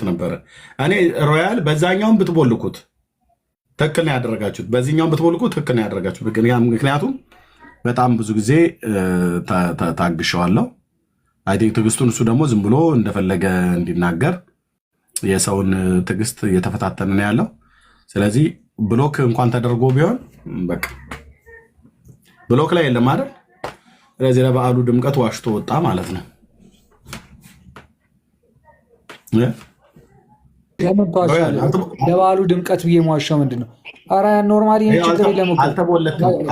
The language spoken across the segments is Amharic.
ነበረ። እኔ ሮያል በዛኛውን ብትቦልኩት ትክክል ነው ያደረጋችሁት፣ በዚህኛውን ብትቦልኩት ትክክል ነው ያደረጋችሁት። ምክንያቱም በጣም ብዙ ጊዜ ታግሸዋለሁ። አይ ቲንክ ትዕግስቱን እሱ ደግሞ ዝም ብሎ እንደፈለገ እንዲናገር የሰውን ትዕግስት እየተፈታተነ ነው ያለው። ስለዚህ ብሎክ እንኳን ተደርጎ ቢሆን በቃ ብሎክ ላይ የለም አይደል? ስለዚህ ለበዓሉ ድምቀት ዋሽቶ ወጣ ማለት ነው። ለበዓሉ ድምቀት ብዬ መዋሻው ምንድን ነው? ኧረ ኖርማሊ ችግር የለም እኮ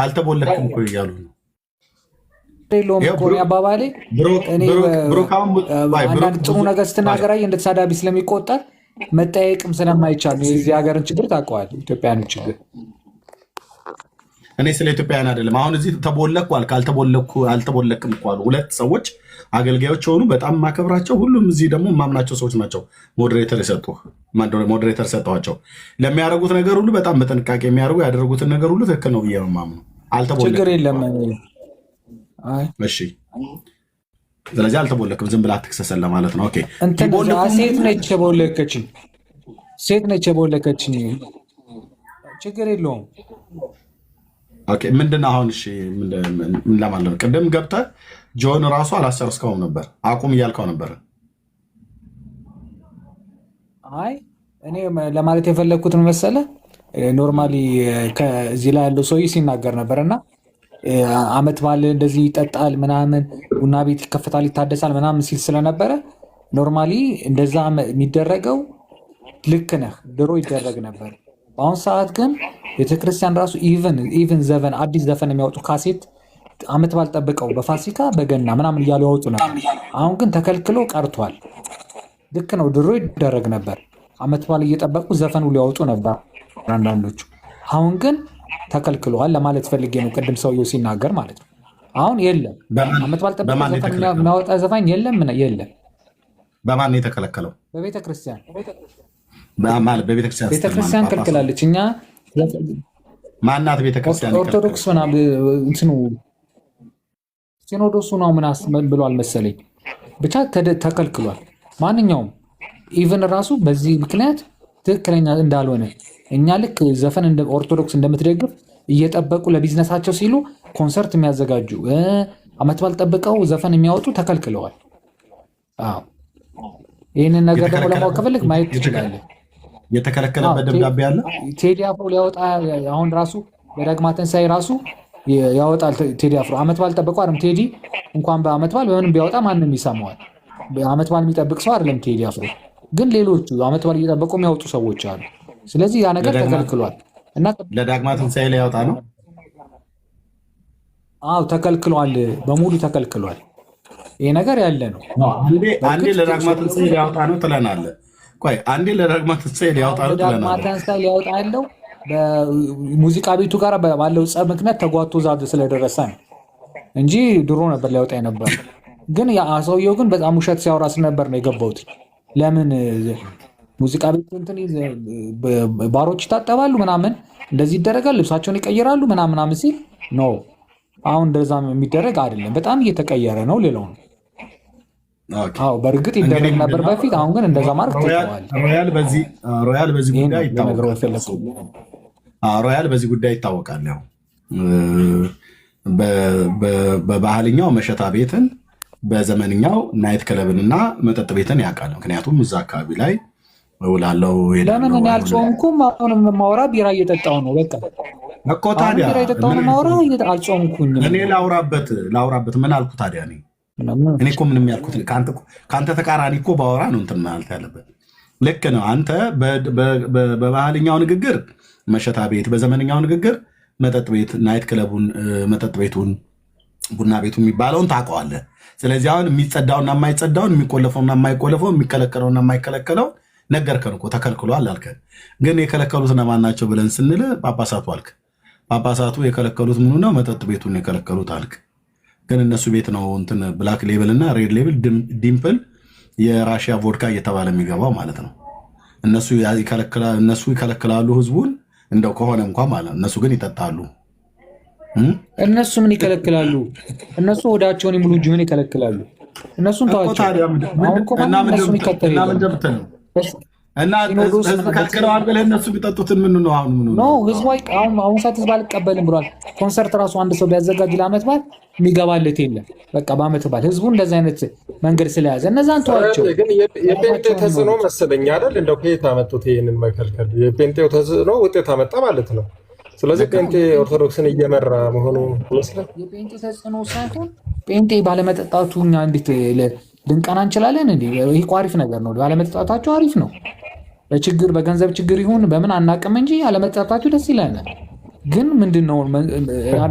አልተቦለክም እኮ እያሉ ነው። የለውም እኮ አባባሌ። አንዳንድ ጥሩ ነገር ስትናገራይ እንደ ተሳዳቢ ስለሚቆጠር መጠየቅም ስለማይቻል ነው። የዚህ ሀገርን ችግር ታውቀዋል፣ ኢትዮጵያውያንን ችግር። እኔ ስለ ኢትዮጵያውያን አይደለም አሁን እዚህ ተቦለኩ አልክ አልተቦለክም እኮ አሉ ሁለት ሰዎች አገልጋዮች የሆኑ በጣም ማከብራቸው፣ ሁሉም እዚህ ደግሞ ማምናቸው ሰዎች ናቸው። ሞዴሬተር ሰጠኋቸው። ለሚያደርጉት ነገር ሁሉ በጣም በጥንቃቄ የሚያደርጉ ያደረጉትን ነገር ሁሉ ትክክል ነው ብዬ ነው የማምነው። ችግር የለም። እሺ ስለዚህ አልተቦለክም፣ ዝም ብላ አትክሰሰን ለማለት ነው። ኦኬ ሴት ነች የቦለከችኝ፣ ችግር የለውም። ኦኬ ምንድነው አሁን? እሺ ምን ለማለት ነው? ቅድም ገብተህ ጆን ራሱ አላሰረስከውም ነበር፣ አቁም እያልከው ነበር። አይ እኔ ለማለት የፈለግኩትን መሰለ ኖርማሊ ከዚህ ላይ ያለው ሰውዬ ሲናገር ነበር እና አመት ባለ እንደዚህ ይጠጣል ምናምን፣ ቡና ቤት ይከፈታል ይታደሳል ምናምን ሲል ስለነበረ ኖርማሊ እንደዛ የሚደረገው ልክ ነህ፣ ድሮ ይደረግ ነበር። በአሁኑ ሰዓት ግን ቤተክርስቲያን ራሱ ኢቨን ዘፈን አዲስ ዘፈን የሚያወጡ ካሴት አመት ባልጠብቀው በፋሲካ በገና ምናምን እያሉ ያወጡ ነበር። አሁን ግን ተከልክሎ ቀርቷል። ልክ ነው፣ ድሮ ይደረግ ነበር። አመት ባል እየጠበቁ ዘፈን ሊያወጡ ነበር አንዳንዶቹ። አሁን ግን ተከልክለዋል ለማለት ፈልጌ ነው፣ ቅድም ሰውየው ሲናገር ማለት ነው። አሁን የለም አመት ባልጠበቀው ዘፈን የሚያወጣ ዘፋኝ የለም። በማን የተከለከለው? በቤተክርስቲያን ቤተክርስቲያን ከልክላለች። እኛ ማናት ቤተክርስቲያን? ኦርቶዶክስ እንትኑ ሲኖዶሱ ነው ምን ብሏል መሰለኝ፣ ብቻ ተከልክሏል። ማንኛውም ኢቨን ራሱ በዚህ ምክንያት ትክክለኛ እንዳልሆነ እኛ ልክ ዘፈን ኦርቶዶክስ እንደምትደግፍ እየጠበቁ ለቢዝነሳቸው ሲሉ ኮንሰርት የሚያዘጋጁ አመት ባል ጠብቀው ዘፈን የሚያወጡ ተከልክለዋል። ይህንን ነገር ደግሞ ለማወቅ ከፈለግ ማየት ትችላለህ። የተከለከለበት ደብዳቤ አለ። ቴዲ አፍሮ ሊያወጣ አሁን ራሱ በዳግማ ትንሣኤ ራሱ ያወጣል። ቴዲ አፍሮ አመት ባል ጠበቀው አይደለም። ቴዲ እንኳን በአመት ባል በምንም ቢያወጣ ማንም ይሰማዋል። አመት ባል የሚጠብቅ ሰው አይደለም ቴዲ አፍሮ። ግን ሌሎቹ አመት ባል እየጠበቁ የሚያወጡ ሰዎች አሉ። ስለዚህ ያ ነገር ተከልክሏል እና ለዳግማ ትንሣኤ ላይ ያወጣ ነው። አዎ ተከልክሏል፣ በሙሉ ተከልክሏል። ይሄ ነገር ያለ ነው። አንዴ ለዳግማ ትንሣኤ ሊያወጣ ነው ትለናለህ። ቆይ አንዴ ለዳግማ ትንሣኤ ሊያወጣ ነው ትለናለህ። ዳግማ ትንሣኤ ሊያወጣ ያለው በሙዚቃ ቤቱ ጋር ባለው ጸብ ምክንያት ተጓቶ ዛድ ስለደረሰ ነው እንጂ ድሮ ነበር ሊያወጣ ነበር። ግን ሰውየው ግን በጣም ውሸት ሲያወራ ስለነበር ነው የገባሁት። ለምን ሙዚቃ ቤት እንትን ባሮች ይታጠባሉ ምናምን እንደዚህ ይደረጋል፣ ልብሳቸውን ይቀይራሉ ምናምን ሲል ነው። አሁን እንደዛ የሚደረግ አይደለም፣ በጣም እየተቀየረ ነው። ሌላው ነው በእርግጥ ይደረግ ነበር በፊት። አሁን ግን እንደዛ ማድረግ ትተዋል። ሮያል በዚህ ጉዳይ ይታወቃል። ያው በባህልኛው መሸታ ቤትን፣ በዘመንኛው ናይት ክለብንና መጠጥ ቤትን ያውቃል። ምክንያቱም እዛ አካባቢ ላይ እውላለሁ። ለምን እኔ አልጾምኩም? አሁንም ማውራ ቢራ እየጠጣሁ ነው። በቃ እኮ ታዲያ ቢራ እየጠጣሁ ነው ማውራ። አልጾምኩኝ። እኔ ላውራበት ምን አልኩ ታዲያ? እኔ እኮ ምንም ያልኩት ከአንተ ተቃራኒ እኮ ባወራ ነው እንትን ማለት ያለበት። ልክ ነው። አንተ በባህልኛው ንግግር መሸታ ቤት፣ በዘመንኛው ንግግር መጠጥ ቤት፣ ናይት ክለቡን፣ መጠጥ ቤቱን፣ ቡና ቤቱ የሚባለውን ታውቀዋለህ። ስለዚህ አሁን የሚጸዳውና የማይጸዳውን፣ የሚቆለፈውና የማይቆለፈው፣ የሚከለከለውና የማይከለከለው ነገርከን እኮ። ተከልክሏል አልከን። ግን የከለከሉት እነማን ናቸው ብለን ስንል ጳጳሳቱ አልክ። ጳጳሳቱ የከለከሉት ምኑ ነው? መጠጥ ቤቱን የከለከሉት አልክ። ግን እነሱ ቤት ነው እንትን ብላክ ሌብል እና ሬድ ሌብል ዲምፕል የራሽያ ቮድካ እየተባለ የሚገባው ማለት ነው። እነሱ ይከለክላሉ ህዝቡን እንደው ከሆነ እንኳ ማለት ነው። እነሱ ግን ይጠጣሉ። እነሱ ምን ይከለክላሉ? እነሱ ወዳቸውን ይሙሉ እንጂ ምን ይከለክላሉ? እነሱን ተዋቸው። እና ህዝብ ከልክለዋል ብለህ እነሱ ቢጠጡትን ምን ነው አሁን ምን ነው ህዝቡ አሁን ሰዓት ህዝብ አልቀበልም ብሏል። ኮንሰርት ራሱ አንድ ሰው ቢያዘጋጅ ለዓመት በዓል የሚገባለት የለም። በቃ በዓመት በዓል ህዝቡ እንደዚህ አይነት መንገድ ስለያዘ እነዛን ተዋቸው። ግን የጴንጤ ተጽዕኖ መሰለኝ አይደል? እንደው ከየት አመጡት ይሄንን መከልከል? የጴንጤው ተጽዕኖ ውጤት አመጣ ማለት ነው። ስለዚህ ጴንጤ ኦርቶዶክስን እየመራ መሆኑ ይመስላል። የጴንጤ ተጽዕኖ ሳይሆን ጴንጤ ባለመጠጣቱ እኛ እንዴት ልንቀና እንችላለን? እንዴ ይሄ አሪፍ ነገር ነው። ባለመጠጣታቸው አሪፍ ነው። በችግር በገንዘብ ችግር ይሁን በምን አናቅም እንጂ አለመጠጣታችሁ ደስ ይለናል። ግን ምንድነው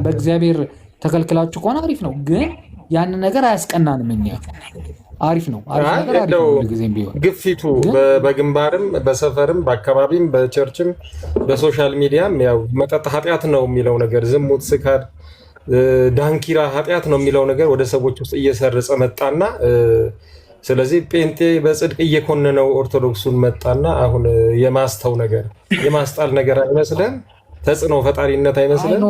በእግዚአብሔር ተከልክላችሁ ከሆነ አሪፍ ነው። ግን ያንን ነገር አያስቀናንም። እኛ አሪፍ ነው ግፊቱ በግንባርም በሰፈርም በአካባቢም በቸርችም በሶሻል ሚዲያም ያው መጠጥ ኃጢአት ነው የሚለው ነገር፣ ዝሙት፣ ስካር፣ ዳንኪራ ኃጢአት ነው የሚለው ነገር ወደ ሰዎች ውስጥ እየሰረጸ መጣና ስለዚህ ጴንጤ በጽድቅ እየኮነነው ኦርቶዶክሱን መጣና አሁን የማስተው ነገር የማስጣል ነገር አይመስልም? ተጽዕኖ ፈጣሪነት አይመስልም?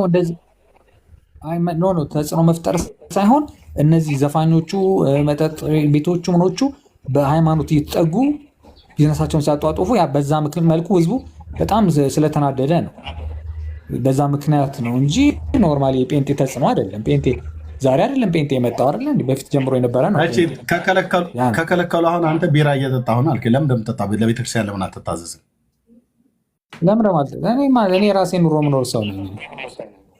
ኖ ተጽዕኖ መፍጠር ሳይሆን እነዚህ ዘፋኞቹ መጠጥ ቤቶቹ ምኖቹ በሃይማኖት እየተጠጉ ቢዝነሳቸውን ሲያጧጡፉ በዛ መልኩ ህዝቡ በጣም ስለተናደደ ነው። በዛ ምክንያት ነው እንጂ ኖርማሊ የጴንጤ ተጽዕኖ አይደለም። ጴንጤ ዛሬ አይደለም ጴንጤ የመጣው አይደለ? በፊት ጀምሮ የነበረ ነው። ከከለከሉ አሁን አንተ ቢራ እየጠጣህ ሆነ አልከኝ። ለምን እንደምጠጣ ለቤተክርስቲያን ለምን አትታዘዝም? ለምን ማለት እኔ የራሴን ኑሮ የምኖር ሰው ነኝ።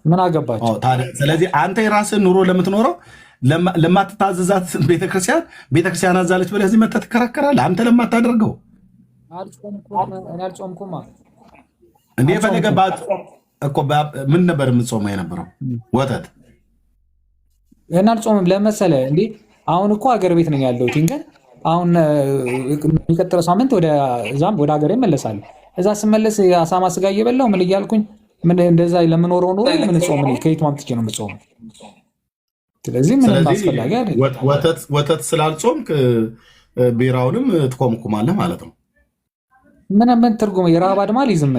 ምን አገባቸው? ስለዚህ አንተ የራስን ኑሮ ለምትኖረው ለማትታዘዛት ቤተክርስቲያን አዛለች ብለህ እዚህ መተህ ትከራከራለህ። አንተ ለማታደርገው አልጾምኩም እንዴ? የፈለገባት እኮ ምን ነበር የምትጾመው የነበረው? ወተት እና አልጾምም ለመሰለህ እንዴ? አሁን እኮ ሀገር ቤት ነኝ ያለሁት። ግን አሁን የሚቀጥለው ሳምንት ወደ ሀገር እመለሳለሁ። እዛ ስመለስ የአሳማ ስጋ እየበላሁ ምን እያልኩኝ ምን እንደዛ ለምኖረው ኑሮ ምን ጾም ከየት ማምጥቼ ነው የምጾመው? ስለዚህ ምንም አስፈላጊ አይደለም። ወተት ስላልጾምክ ቢራውንም ትኮምኩማለህ ማለት ነው። ምን ትርጉም የረሃብ አድማ ሊዝም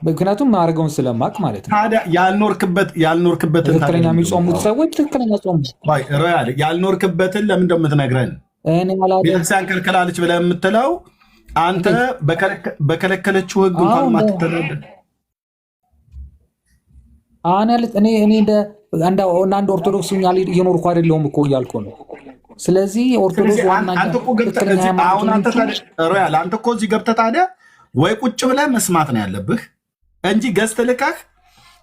ምክንያቱም ማድረገውን ስለማቅ ማለት ነው። ታዲያ ያልኖርክበትን ትክክለኛ የሚጾሙት ሰዎች ትክክለኛ ጾሙ ያልኖርክበትን ለምን እንደምትነግረን ቤተክርስቲያን ከልክላለች ብለህ የምትለው አንተ በከለከለችው ህግ እንኳን ማትተዳደር እኔ እንደ ኦርቶዶክስ እየኖርኩ አይደለሁም እኮ እያልኩ ነው። ስለዚህ ኦርቶዶክስ አንተ እኮ እዚህ ገብተህ ታዲያ ወይ ቁጭ ብለህ መስማት ነው ያለብህ እንጂ ገዝተህ ልካህ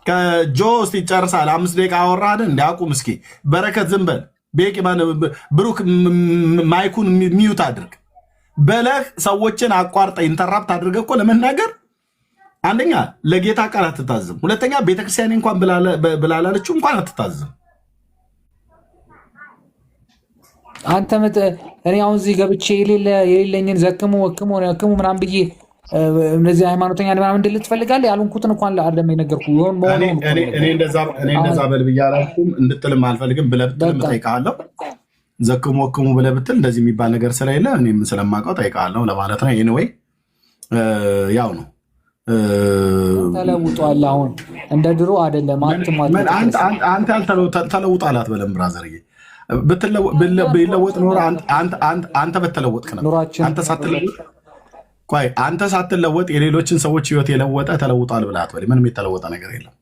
ከጆ እስኪ ይጨርሳል 5 ደቂቃ አወራህ አይደል? እንዲያቁም እስኪ በረከት ዝም በል ቤቂ ብሩክ ማይኩን ሚዩት አድርግ በለህ ሰዎችን አቋርጠህ ኢንተራፕት አድርገህ እኮ ለመናገር አንደኛ ለጌታ ቃል አትታዘም፣ ሁለተኛ ቤተክርስቲያን እንኳን ብላላለችው እንኳን አትታዘም። አንተ እኔ አሁን እዚህ ገብቼ የሌለኝን ዘክሙ ወክሙ ምናምን ብዬ እነዚህ ሃይማኖተኛ ምናምን እንድል ትፈልጋለህ? ያልሆንኩትን እንኳን አይደለም የነገርኩህ። እኔ እንደዛ በል ብዬ አላልኩም፣ እንድትልም አልፈልግም። ብለህ ብትልም እጠይቅሃለሁ። ዘክሙ ወክሙ ብለህ ብትል እንደዚህ የሚባል ነገር ስለሌለ እኔም ስለማውቀው እጠይቅሃለሁ ለማለት ነው። ኤኒዌይ ያው ነው ተለውጧል። አሁን እንደ ድሮ አይደለም። አንተ ተለውጣል አትበለም ብራዘርዬ። ቢለወጥ ኖሮ አንተ በተለወጥክ ነበር። አንተ ሳትለወጥ የሌሎችን ሰዎች ህይወት የለወጠ ተለውጧል ብለህ አትበል። ምንም የተለወጠ ነገር የለም።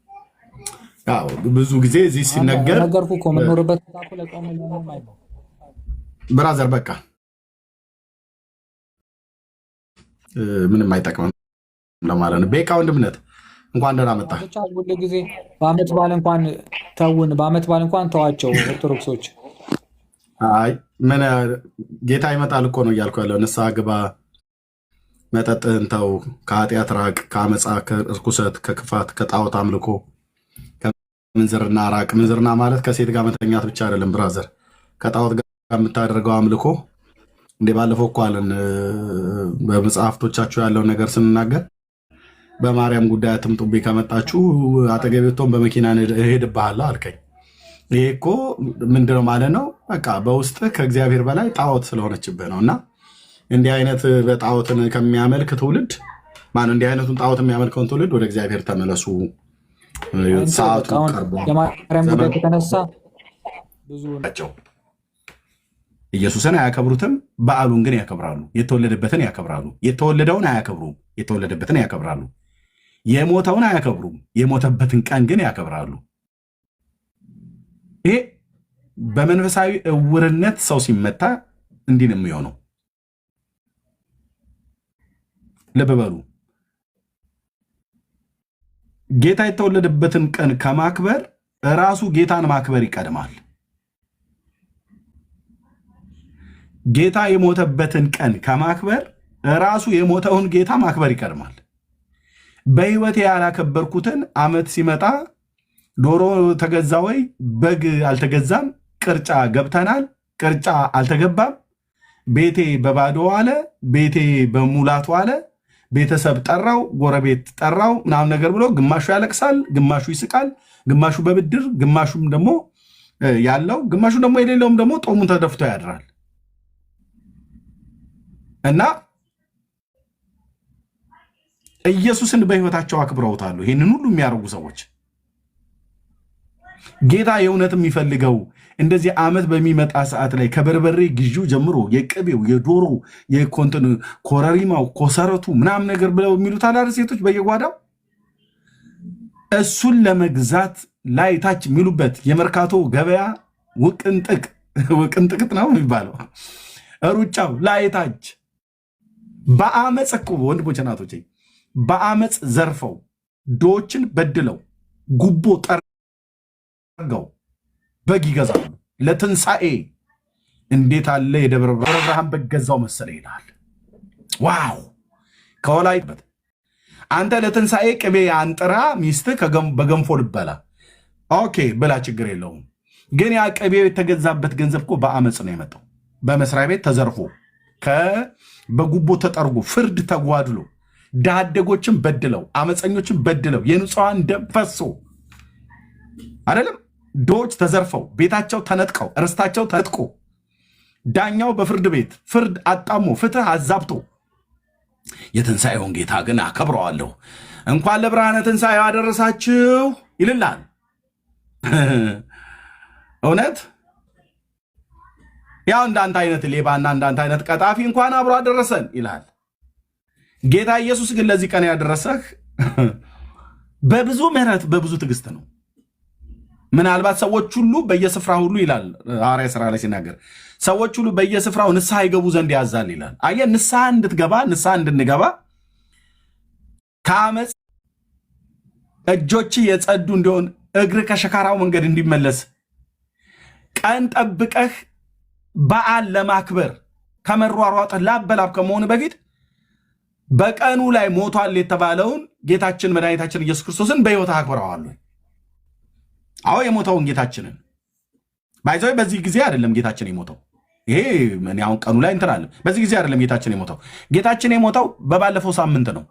ያው ብዙ ጊዜ እዚህ ሲነገር ብራዘር በቃ ምንም አይጠቅምም ለማለት ነው። ቤካ ወንድምነት እንኳን ደህና መጣህ። ሁሉ ጊዜ በዓመት በዓል እንኳን ተውን፣ በዓመት በዓል እንኳን ተዋቸው ኦርቶዶክሶች። አይ ምን ጌታ ይመጣል እኮ ነው እያልኩ ያለው። ንስሐ ግባ፣ መጠጥህን ተው፣ ከኃጢአት ራቅ፣ ከአመፃ፣ ከርኩሰት፣ ከክፋት፣ ከጣዖት አምልኮ፣ ከምንዝርና ራቅ። ምንዝርና ማለት ከሴት ጋር መተኛት ብቻ አይደለም ብራዘር፣ ከጣዖት ጋር የምታደርገው አምልኮ። እንደ ባለፈው እኮ አለን በመጽሐፍቶቻችሁ ያለውን ነገር ስንናገር በማርያም ጉዳይ አትምጡብኝ፣ ከመጣችሁ አጠገቤ ብትሆን በመኪና እሄድብሃለሁ አልከኝ። ይሄ እኮ ምንድነው ማለት ነው? በቃ በውስጥ ከእግዚአብሔር በላይ ጣዖት ስለሆነችብህ ነው። እና እንዲህ አይነት በጣዖትን ከሚያመልክ ትውልድ እንዲህ አይነቱን ጣዖት የሚያመልከውን ትውልድ ወደ እግዚአብሔር ተመለሱ። ሰዓቱ የማርያም ጉዳይ ከተነሳ ብዙ ኢየሱስን አያከብሩትም። በዓሉን ግን ያከብራሉ። የተወለደበትን ያከብራሉ። የተወለደውን አያከብሩም፣ የተወለደበትን ያከብራሉ። የሞተውን አያከብሩም፣ የሞተበትን ቀን ግን ያከብራሉ። ይሄ በመንፈሳዊ እውርነት ሰው ሲመታ እንዲህ ነው የሚሆነው። ልብ በሉ። ጌታ የተወለደበትን ቀን ከማክበር ራሱ ጌታን ማክበር ይቀድማል። ጌታ የሞተበትን ቀን ከማክበር ራሱ የሞተውን ጌታ ማክበር ይቀድማል። በሕይወቴ ያላከበርኩትን ዓመት ሲመጣ ዶሮ ተገዛ ወይ በግ አልተገዛም፣ ቅርጫ ገብተናል፣ ቅርጫ አልተገባም፣ ቤቴ በባዶ አለ፣ ቤቴ በሙላቱ አለ፣ ቤተሰብ ጠራው፣ ጎረቤት ጠራው ምናምን ነገር ብሎ ግማሹ ያለቅሳል፣ ግማሹ ይስቃል፣ ግማሹ በብድር ግማሹም ደግሞ ያለው ግማሹ ደግሞ የሌለውም ደግሞ ጦሙን ተደፍቶ ያድራል። እና ኢየሱስን በሕይወታቸው አክብረውታሉ። ይህንን ሁሉ የሚያደርጉ ሰዎች ጌታ የእውነት የሚፈልገው እንደዚህ ዓመት በሚመጣ ሰዓት ላይ ከበርበሬ ግዢው ጀምሮ የቅቤው፣ የዶሮ፣ የኮንትን ኮረሪማው፣ ኮሰረቱ ምናምን ነገር ብለው የሚሉት አላር ሴቶች በየጓዳው እሱን ለመግዛት ላይ ታች የሚሉበት የመርካቶ ገበያ ውቅንጥቅጥ ነው የሚባለው ሩጫው ላይ ታች በአመፅ እኮ ወንድሞች እናቶቼ በአመፅ ዘርፈው ዶችን በድለው ጉቦ ጠርገው በግ ይገዛሉ ለትንሣኤ። እንዴት አለ የደብረ ብርሃን በገዛው መሰለ ይላል። ዋው ከወላይበት አንተ ለትንሣኤ ቅቤ አንጥራ ሚስት በገንፎ ልበላ ኦኬ ብላ ችግር የለውም። ግን ያ ቅቤው የተገዛበት ገንዘብ እኮ በአመፅ ነው የመጣው። በመስሪያ ቤት ተዘርፎ በጉቦ ተጠርጎ ፍርድ ተጓድሎ ድሃ አደጎችን በድለው አመፀኞችን በድለው የንጹሐን ደም ፈሶ አይደለም ዶች ተዘርፈው ቤታቸው ተነጥቀው ርስታቸው ተነጥቆ ዳኛው በፍርድ ቤት ፍርድ አጣሞ ፍትህ አዛብቶ የትንሣኤውን ጌታ ግን አከብረዋለሁ እንኳን ለብርሃነ ትንሣኤው አደረሳችሁ ይልላል። እውነት ያው እንዳንተ አይነት ሌባና እንዳንተ አይነት ቀጣፊ እንኳን አብሮ አደረሰን ይላል። ጌታ ኢየሱስ ግን ለዚህ ቀን ያደረሰህ በብዙ ምሕረት በብዙ ትዕግስት ነው። ምናልባት ሰዎች ሁሉ በየስፍራ ሁሉ ይላል ሐዋርያ ሥራ ላይ ሲናገር ሰዎች ሁሉ በየስፍራው ንስሐ ይገቡ ዘንድ ያዛል ይላል። አየህ ንስሐ እንድንገባ ከአመፅ እጆች የጸዱ እንዲሆን እግር ከሸካራው መንገድ እንዲመለስ ቀን ጠብቀህ በዓል ለማክበር ከመሯሯጥ ላበላብ ከመሆኑ በፊት በቀኑ ላይ ሞቷል የተባለውን ጌታችን መድኃኒታችን ኢየሱስ ክርስቶስን በሕይወት አክብረዋል። አዎ የሞተውን ጌታችንን ባይዘው በዚህ ጊዜ አይደለም ጌታችን የሞተው። ይሄ ምን ያው ቀኑ ላይ እንትን አለ። በዚህ ጊዜ አይደለም ጌታችን የሞተው። ጌታችን የሞተው በባለፈው ሳምንት ነው።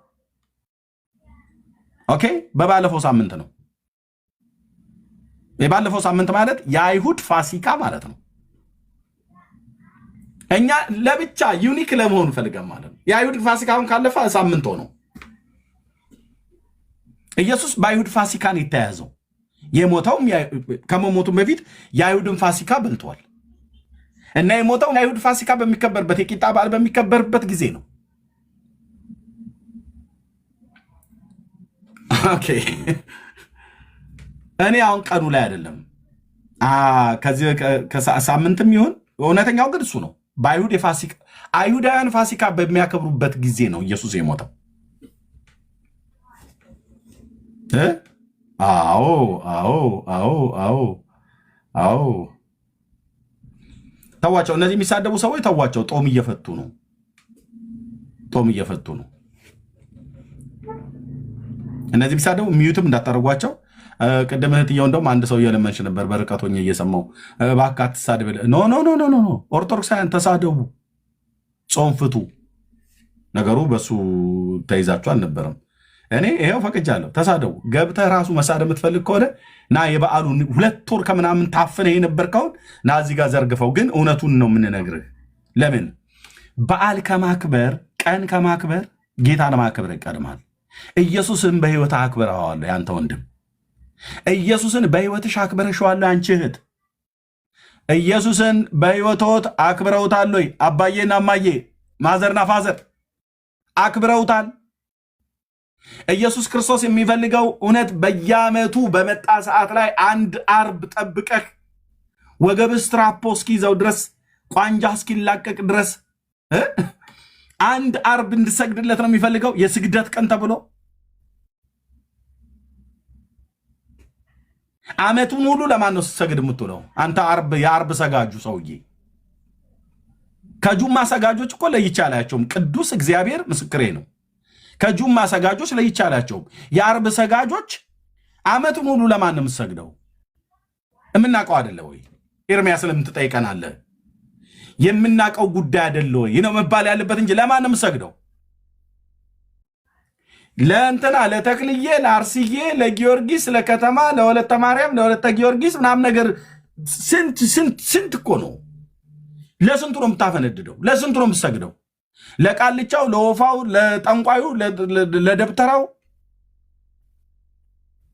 ኦኬ በባለፈው ሳምንት ነው። የባለፈው ሳምንት ማለት የአይሁድ ፋሲካ ማለት ነው። እኛ ለብቻ ዩኒክ ለመሆን ፈልገን ማለት ነው። የአይሁድ ፋሲካውን ካለፈ ሳምንት ሆነው ኢየሱስ በአይሁድ ፋሲካን የተያዘው የሞተውም ከመሞቱም በፊት የአይሁድን ፋሲካ በልቷል እና የሞተው የአይሁድ ፋሲካ በሚከበርበት የቂጣ በዓል በሚከበርበት ጊዜ ነው። ኦኬ እኔ አሁን ቀኑ ላይ አይደለም ከዚህ ሳምንትም ይሁን እውነተኛው ግን እሱ ነው። በአይሁድ የፋሲካ አይሁዳውያን ፋሲካ በሚያከብሩበት ጊዜ ነው ኢየሱስ የሞተው። አዎ አዎ አዎ አዎ አዎ ተዋቸው። እነዚህ የሚሳደቡ ሰዎች ተዋቸው። ጦም እየፈቱ ነው። ጦም እየፈቱ ነው። እነዚህ የሚሳደቡ ሚዩትም እንዳታደርጓቸው። ቅድም እህትየው እንደውም አንድ ሰው እየለመንሽ ነበር በርቀት ሆኜ እየሰማው እባክህ አትሳደብ። ኖ ኖ ኖ ኖ ኖ ኦርቶዶክሳውያን ተሳደቡ፣ ጾም ፍቱ። ነገሩ በሱ ተይዛችሁ አልነበረም። እኔ ይሄው ፈቅጃለሁ። ተሳደቡ። ገብተህ ራሱ መሳደብ የምትፈልግ ከሆነ ና የበዓሉ 2 ወር ከምናምን ታፍነህ የነበርከውን ና እዚህ ጋር ዘርግፈው። ግን እውነቱን ነው የምንነግርህ። ለምን በዓል ከማክበር ቀን ከማክበር ጌታን ማክበር ይቀድማል። ኢየሱስን በሕይወት አክብረዋለሁ ያንተ ወንድም። ኢየሱስን በሕይወትሽ አክብረሽዋለሁ አንቺ እህት። ኢየሱስን በሕይወቶት አክብረውታል ወይ? አባዬና እማዬ ማዘርና ፋዘር አክብረውታል? ኢየሱስ ክርስቶስ የሚፈልገው እውነት በየዓመቱ በመጣ ሰዓት ላይ አንድ አርብ ጠብቀህ ወገብህ ስትራፖ እስኪይዘው ድረስ ቋንጃ እስኪላቀቅ ድረስ አንድ አርብ እንድሰግድለት ነው የሚፈልገው? የስግደት ቀን ተብሎ ዓመቱን ሁሉ ለማን ነው ስትሰግድ የምትውለው? አንተ የአርብ ሰጋጁ ሰውዬ። ከጁማ ሰጋጆች እኮ ለይቻላቸውም። ቅዱስ እግዚአብሔር ምስክሬ ነው። ከጁማ ሰጋጆች ለይቻላቸውም። የአርብ ሰጋጆች ዓመቱን ሁሉ ለማን ነው የምትሰግደው? የምናውቀው አይደለ ወይ? ኤርምያስ ለምን ትጠይቀናለህ? የምናውቀው ጉዳይ አይደለ ወይ ነው መባል ያለበት እንጂ ለማን ነው የምትሰግደው? ለእንትና ለተክልዬ፣ ለአርስዬ፣ ለጊዮርጊስ፣ ለከተማ፣ ለወለተ ማርያም፣ ለወለተ ጊዮርጊስ ምናምን ነገር ስንት እኮ ነው። ለስንቱ ነው የምታፈነድደው? ለስንቱ ነው የምትሰግደው? ለቃልቻው፣ ለወፋው፣ ለጠንቋዩ፣ ለደብተራው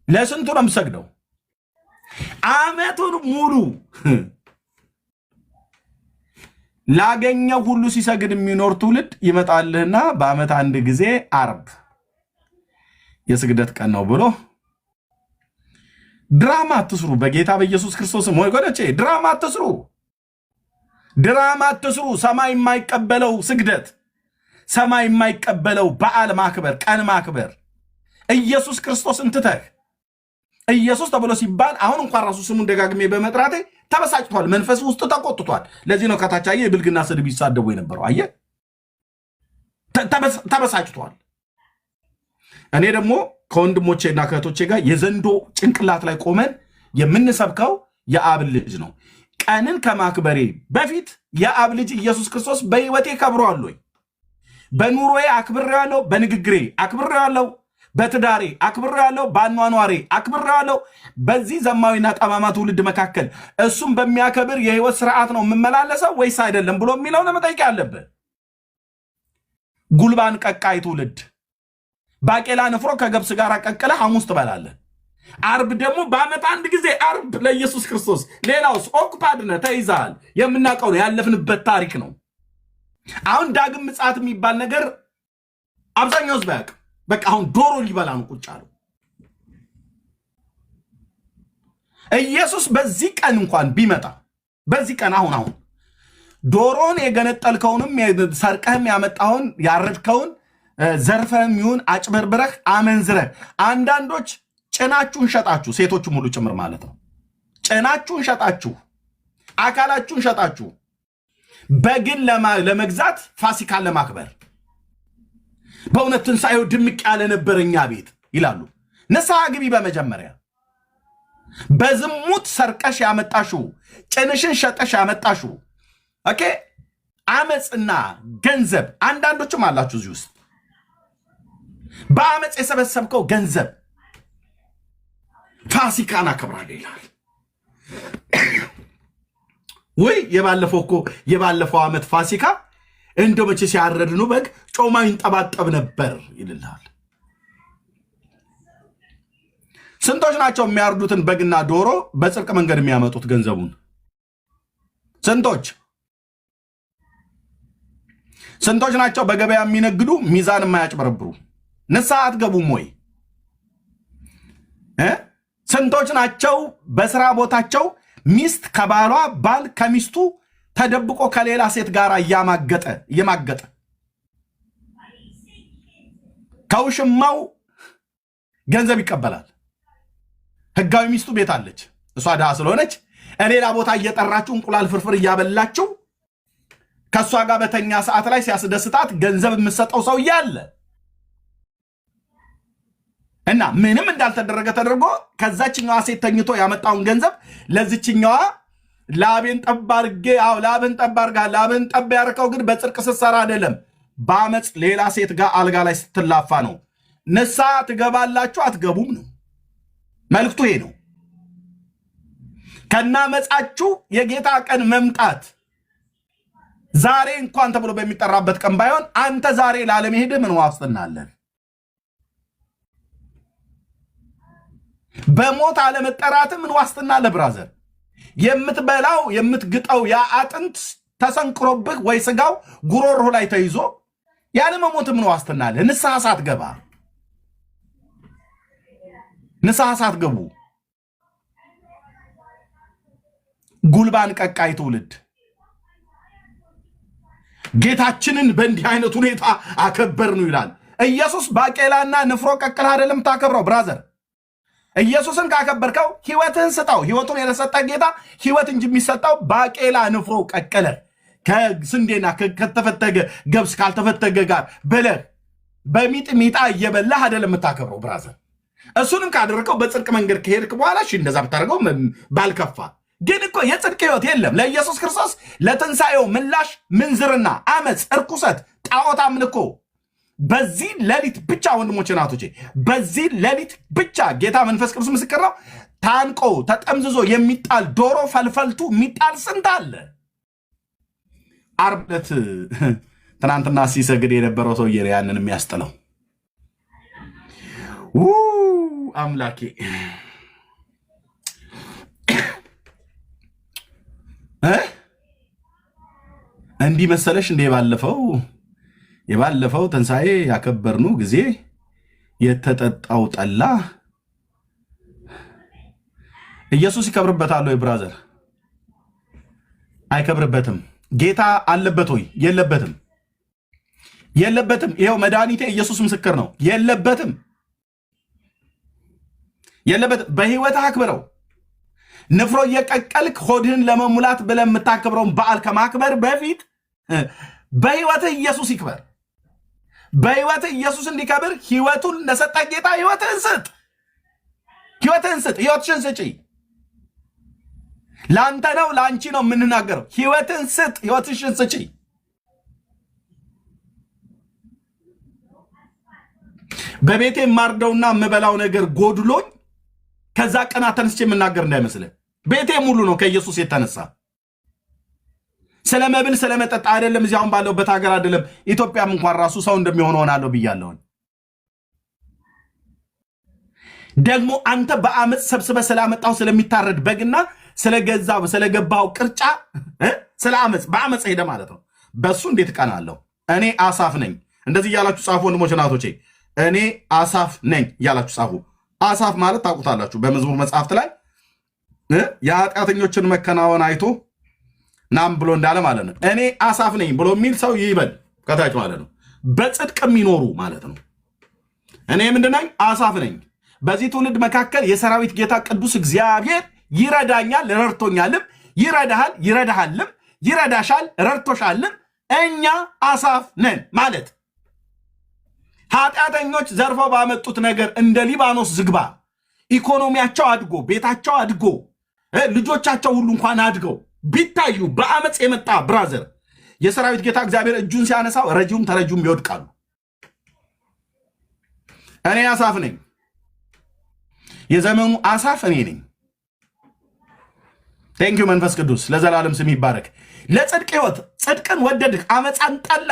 ለስንቱ ነው የምትሰግደው? ዓመቱን ሙሉ ላገኘው ሁሉ ሲሰግድ የሚኖር ትውልድ ይመጣልህና በዓመት አንድ ጊዜ አርብ የስግደት ቀን ነው ብሎ ድራማ አትስሩ። በጌታ በኢየሱስ ክርስቶስ ሞይ ጎደቼ ድራማ አትስሩ። ድራማ አትስሩ። ሰማይ የማይቀበለው ስግደት፣ ሰማይ የማይቀበለው በዓል ማክበር፣ ቀን ማክበር ኢየሱስ ክርስቶስን ትተህ ኢየሱስ ተብሎ ሲባል አሁን እንኳን ራሱ ስሙን ደጋግሜ በመጥራቴ ተበሳጭቷል። መንፈስ ውስጥ ተቆጥቷል። ለዚህ ነው ከታች አየህ የብልግና ስድብ ይሳደቡ የነበረው። አየህ ተበሳጭቷል። እኔ ደግሞ ከወንድሞቼና ከእህቶቼ ጋር የዘንዶ ጭንቅላት ላይ ቆመን የምንሰብከው የአብ ልጅ ነው። ቀንን ከማክበሬ በፊት የአብ ልጅ ኢየሱስ ክርስቶስ በሕይወቴ ከብሯል ወይ? በኑሮዬ አክብሬዋለሁ፣ በንግግሬ አክብሬዋለሁ፣ በትዳሬ አክብሬዋለሁ፣ በአኗኗሬ አክብሬዋለሁ። በዚህ ዘማዊና ጠማማ ትውልድ መካከል እሱም በሚያከብር የህይወት ስርዓት ነው የምመላለሰው ወይስ አይደለም ብሎ የሚለው ነው መጠየቅ ያለብህ። ጉልባን ቀቃይ ትውልድ ባቄላ ንፍሮ ከገብስ ጋር ቀቅለ ሐሙስ ትበላለህ። አርብ ደግሞ በዓመት አንድ ጊዜ አርብ ለኢየሱስ ክርስቶስ። ሌላውስ ኦኩፓድነ ተይዛል። የምናውቀው ነው፣ ያለፍንበት ታሪክ ነው። አሁን ዳግም ምጽአት የሚባል ነገር አብዛኛው ህዝብ ያውቅ። በቃ አሁን ዶሮ ሊበላ ነው ቁጭ አለው። ኢየሱስ በዚህ ቀን እንኳን ቢመጣ በዚህ ቀን አሁን ዶሮን የገነጠልከውንም ሰርቀህም ያመጣውን ያረድከውን ዘርፈህም ይሁን አጭበርብረህ አመንዝረህ አንዳንዶች ጭናችሁን ሸጣችሁ፣ ሴቶቹ ሙሉ ጭምር ማለት ነው። ጭናችሁን ሸጣችሁ፣ አካላችሁን ሸጣችሁ በግን ለመግዛት ፋሲካን ለማክበር በእውነት ትንሣኤው ድምቅ ያለ ነበር እኛ ቤት ይላሉ። ንስሐ ግቢ በመጀመሪያ። በዝሙት ሰርቀሽ ያመጣሽው ጭንሽን ሸጠሽ ያመጣሽው ኦኬ አመፅና ገንዘብ አንዳንዶችም አላችሁ እዚህ ውስጥ በአመፅ የሰበሰብከው ገንዘብ ፋሲካን አከብራለሁ ይላል። ወይ የባለፈው ዓመት ፋሲካ እንደው መቼ ሲያረድኑ በግ ጮማ ይንጠባጠብ ነበር ይልልሃል። ስንቶች ናቸው የሚያርዱትን በግና ዶሮ በጽድቅ መንገድ የሚያመጡት ገንዘቡን? ስንቶች ናቸው በገበያ የሚነግዱ ሚዛን የማያጭበረብሩ? ንስሐ አትገቡም ወይ? ስንቶች ናቸው በስራ ቦታቸው ሚስት ከባሏ ባል ከሚስቱ ተደብቆ ከሌላ ሴት ጋር እየማገጠ ከውሽማው ገንዘብ ይቀበላል። ህጋዊ ሚስቱ ቤት አለች፣ እሷ ድሃ ስለሆነች ሌላ ቦታ እየጠራችሁ እንቁላል ፍርፍር እያበላችሁ ከእሷ ጋር በተኛ ሰዓት ላይ ሲያስደስታት ገንዘብ የምትሰጠው ሰው እያለ እና ምንም እንዳልተደረገ ተደርጎ ከዛችኛዋ ሴት ተኝቶ ያመጣውን ገንዘብ ለዚችኛዋ ላቤን ጠባርጌ ላብን ጠባርጋ ላብን ጠብ ያርከው ግን በጽድቅ ስትሰራ አይደለም፣ በአመፅ ሌላ ሴት ጋር አልጋ ላይ ስትላፋ ነው። ንስሐ ትገባላችሁ አትገቡም ነው መልክቱ። ይሄ ነው ከናመፃችሁ የጌታ ቀን መምጣት ዛሬ እንኳን ተብሎ በሚጠራበት ቀን ባይሆን አንተ ዛሬ ላለመሄድ ምን ዋስትና አለን? በሞት አለመጠራት ምን ዋስትና አለ? ብራዘር የምትበላው የምትግጠው ያ አጥንት ተሰንቅሮብህ ወይ ስጋው ጉሮሮ ላይ ተይዞ ያለ መሞትም ነው ዋስትና አለ። ንስሐ ሳትገባ ንስሐ ሳትገቡ ጉልባን ቀቃይ ትውልድ ጌታችንን በእንዲህ አይነት ሁኔታ አከበር ነው ይላል። ኢየሱስ ባቄላና ንፍሮ ቀቅል አይደለም ታከብረው ብራዘር። ኢየሱስን ካከበርከው ህይወትህን ስጣው። ህይወቱን የሰጠ ጌታ ህይወት እንጂ የሚሰጣው ባቄላ ንፍሮ ቀቀለ ከስንዴና ከተፈተገ ገብስ ካልተፈተገ ጋር በለህ በሚጥሚጣ እየበላህ አይደለም የምታከብረው ብራዘር። እሱንም ካደረከው በጽድቅ መንገድ ከሄድክ በኋላ እሺ እንደዛ ብታደርገው ባልከፋ። ግን እኮ የጽድቅ ህይወት የለም ለኢየሱስ ክርስቶስ። ለትንሣኤው ምላሽ ምንዝርና፣ አመፅ፣ እርኩሰት፣ ጣዖት አምልኮ በዚህ ሌሊት ብቻ ወንድሞቼ ናቶቼ፣ በዚህ ሌሊት ብቻ ጌታ መንፈስ ቅዱስ ምስክር ነው። ታንቆ ተጠምዝዞ የሚጣል ዶሮ ፈልፈልቱ የሚጣል ስንት አለ። ዓርብ ዕለት ትናንትና ሲሰግድ የነበረው ሰውዬ ያንን የሚያስጥለው አምላኬ። እንዲህ መሰለሽ እንደ የባለፈው ትንሣኤ ያከበርኑ ጊዜ የተጠጣው ጠላ ኢየሱስ ይከብርበታል ወይ ብራዘር? አይከብርበትም። ጌታ አለበት ወይ? የለበትም። የለበትም። ይኸው መድኃኒቴ ኢየሱስ ምስክር ነው። የለበትም። የለበትም። በህይወትህ አክብረው። ንፍሮ እየቀቀልክ ሆድህን ለመሙላት ብለህ የምታከብረውን በዓል ከማክበር በፊት በህይወትህ ኢየሱስ ይክበር። በህይወትህ ኢየሱስ እንዲከብር ህይወቱን ለሰጠ ጌታ ህይወትህን ስጥ። ህይወትህን ስጥ። ህይወትሽን ስጪ። ለአንተ ነው ለአንቺ ነው የምንናገረው። ህይወትህን ስጥ። ህይወትሽን ስጪ። በቤቴ የማርደውና የምበላው ነገር ጎድሎኝ ከዛ ቀናት ተነስቼ የምናገር እንዳይመስልህ። ቤቴ ሙሉ ነው ከኢየሱስ የተነሳ። ስለ መብል ስለ መጠጥ አይደለም። እዚያውን ባለውበት ሀገር አይደለም ኢትዮጵያም እንኳን ራሱ ሰው እንደሚሆን ሆናለሁ ብያለሁ። ደግሞ አንተ በአመፅ ሰብስበ ስላመጣው ስለሚታረድ በግና ስለገባው ቅርጫ ስለ አመፅ በአመፅ ሄደ ማለት ነው። በሱ እንዴት እቀናለሁ? እኔ አሳፍ ነኝ። እንደዚህ እያላችሁ ጻፉ ወንድሞች እናቶቼ። እኔ አሳፍ ነኝ እያላችሁ ጻፉ። አሳፍ ማለት ታውቁታላችሁ። በመዝሙር መጽሐፍት ላይ የኃጢአተኞችን መከናወን አይቶ ናም ብሎ እንዳለ ማለት ነው። እኔ አሳፍ ነኝ ብሎ የሚል ሰው ይበል ከታች ማለት ነው። በጽድቅ የሚኖሩ ማለት ነው። እኔ ምንድነኝ? አሳፍ ነኝ። በዚህ ትውልድ መካከል የሰራዊት ጌታ ቅዱስ እግዚአብሔር ይረዳኛል፣ ረድቶኛልም፣ ይረዳሃል፣ ይረዳሃልም፣ ይረዳሻል፣ ረድቶሻልም። እኛ አሳፍ ነን ማለት ኃጢአተኞች ዘርፈው ባመጡት ነገር እንደ ሊባኖስ ዝግባ ኢኮኖሚያቸው አድጎ ቤታቸው አድጎ ልጆቻቸው ሁሉ እንኳን አድገው ቢታዩ በአመፅ የመጣ ብራዘር የሰራዊት ጌታ እግዚአብሔር እጁን ሲያነሳው ረጂውም ተረጂውም ይወድቃሉ። እኔ አሳፍ ነኝ። የዘመኑ አሳፍ እኔ ነኝ። ቴንኪዩ መንፈስ ቅዱስ ለዘላለም ስም ይባረክ። ለጽድቅ ህይወት ጽድቅን ወደድህ አመፃን ጠላ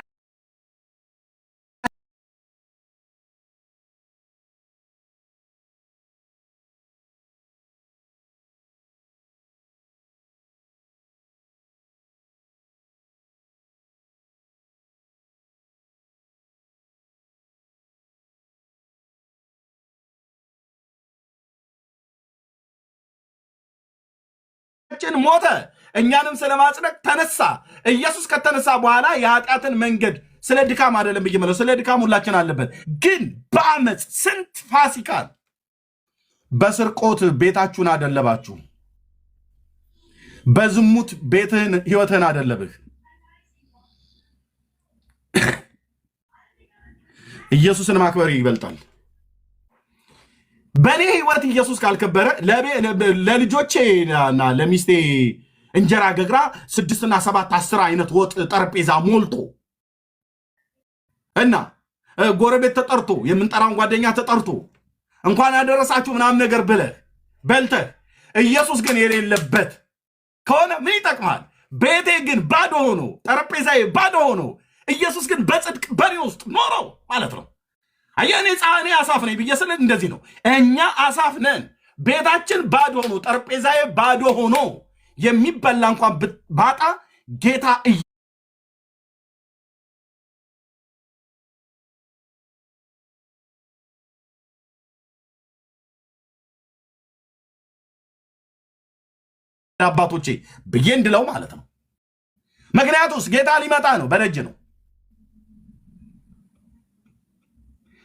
ሞተ እኛንም ስለማጽደቅ ተነሳ። ኢየሱስ ከተነሳ በኋላ የኃጢአትን መንገድ ስለ ድካም አይደለም ብዬ ስለ ድካም ሁላችን አለበት። ግን በአመፅ ስንት ፋሲካን በስርቆት ቤታችሁን አደለባችሁ። በዝሙት ቤትህን ህይወትህን አደለብህ። ኢየሱስን ማክበር ይበልጣል። በኔ ህይወት ኢየሱስ ካልከበረ ለልጆቼና ለሚስቴ እንጀራ ገግራ 6 እና 7 10 አይነት ወጥ ጠረጴዛ ሞልቶ እና ጎረቤት ተጠርቶ የምንጠራውን ጓደኛ ተጠርቶ እንኳን ያደረሳችሁ ምናምን ነገር ብለህ በልተህ ኢየሱስ ግን የሌለበት ከሆነ ምን ይጠቅማል? ቤቴ ግን ባዶ ሆኖ ጠረጴዛዬ ባዶ ሆኖ ኢየሱስ ግን በጽድቅ በኔ ውስጥ ኖሮ ማለት ነው። አየኔ ጻኔ አሳፍ ነኝ ብዬ ስለ እንደዚህ ነው። እኛ አሳፍ ነን። ቤታችን ባዶ ሆኖ ጠረጴዛዬ ባዶ ሆኖ የሚበላ እንኳን ባጣ ጌታ አባቶቼ ብዬ እንድለው ማለት ነው። ምክንያቱስ ጌታ ሊመጣ ነው፣ በደጅ ነው።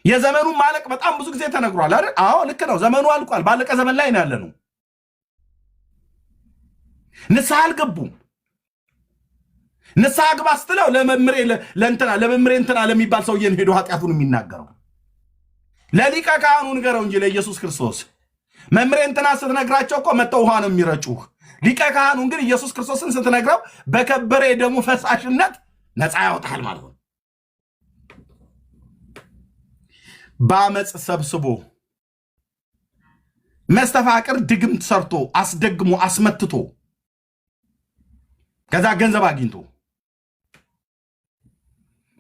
የዘመኑ ማለቅ በጣም ብዙ ጊዜ ተነግሯል አይደል? አዎ ልክ ነው። ዘመኑ አልቋል። ባለቀ ዘመን ላይ ነው ያለነው። ንስሐ አልገቡም። ንስሐ ግባ ስትለው ለመምሬ እንትና ለሚባል ሰውዬን ሄዶ ኃጢአቱን የሚናገረው ለሊቀ ካህኑ ንገረው እንጂ ለኢየሱስ ክርስቶስ መምሬ እንትና ስትነግራቸው እኮ መጥተው ውሃ ነው የሚረጩህ። ሊቀ ካህኑን ግን ኢየሱስ ክርስቶስን ስትነግረው በከበረ የደሙ ፈሳሽነት ነፃ ያወጣል ማለት ነው። በአመፅ ሰብስቦ መስተፋቅር ድግምት ሰርቶ አስደግሞ አስመትቶ ከዛ ገንዘብ አግኝቶ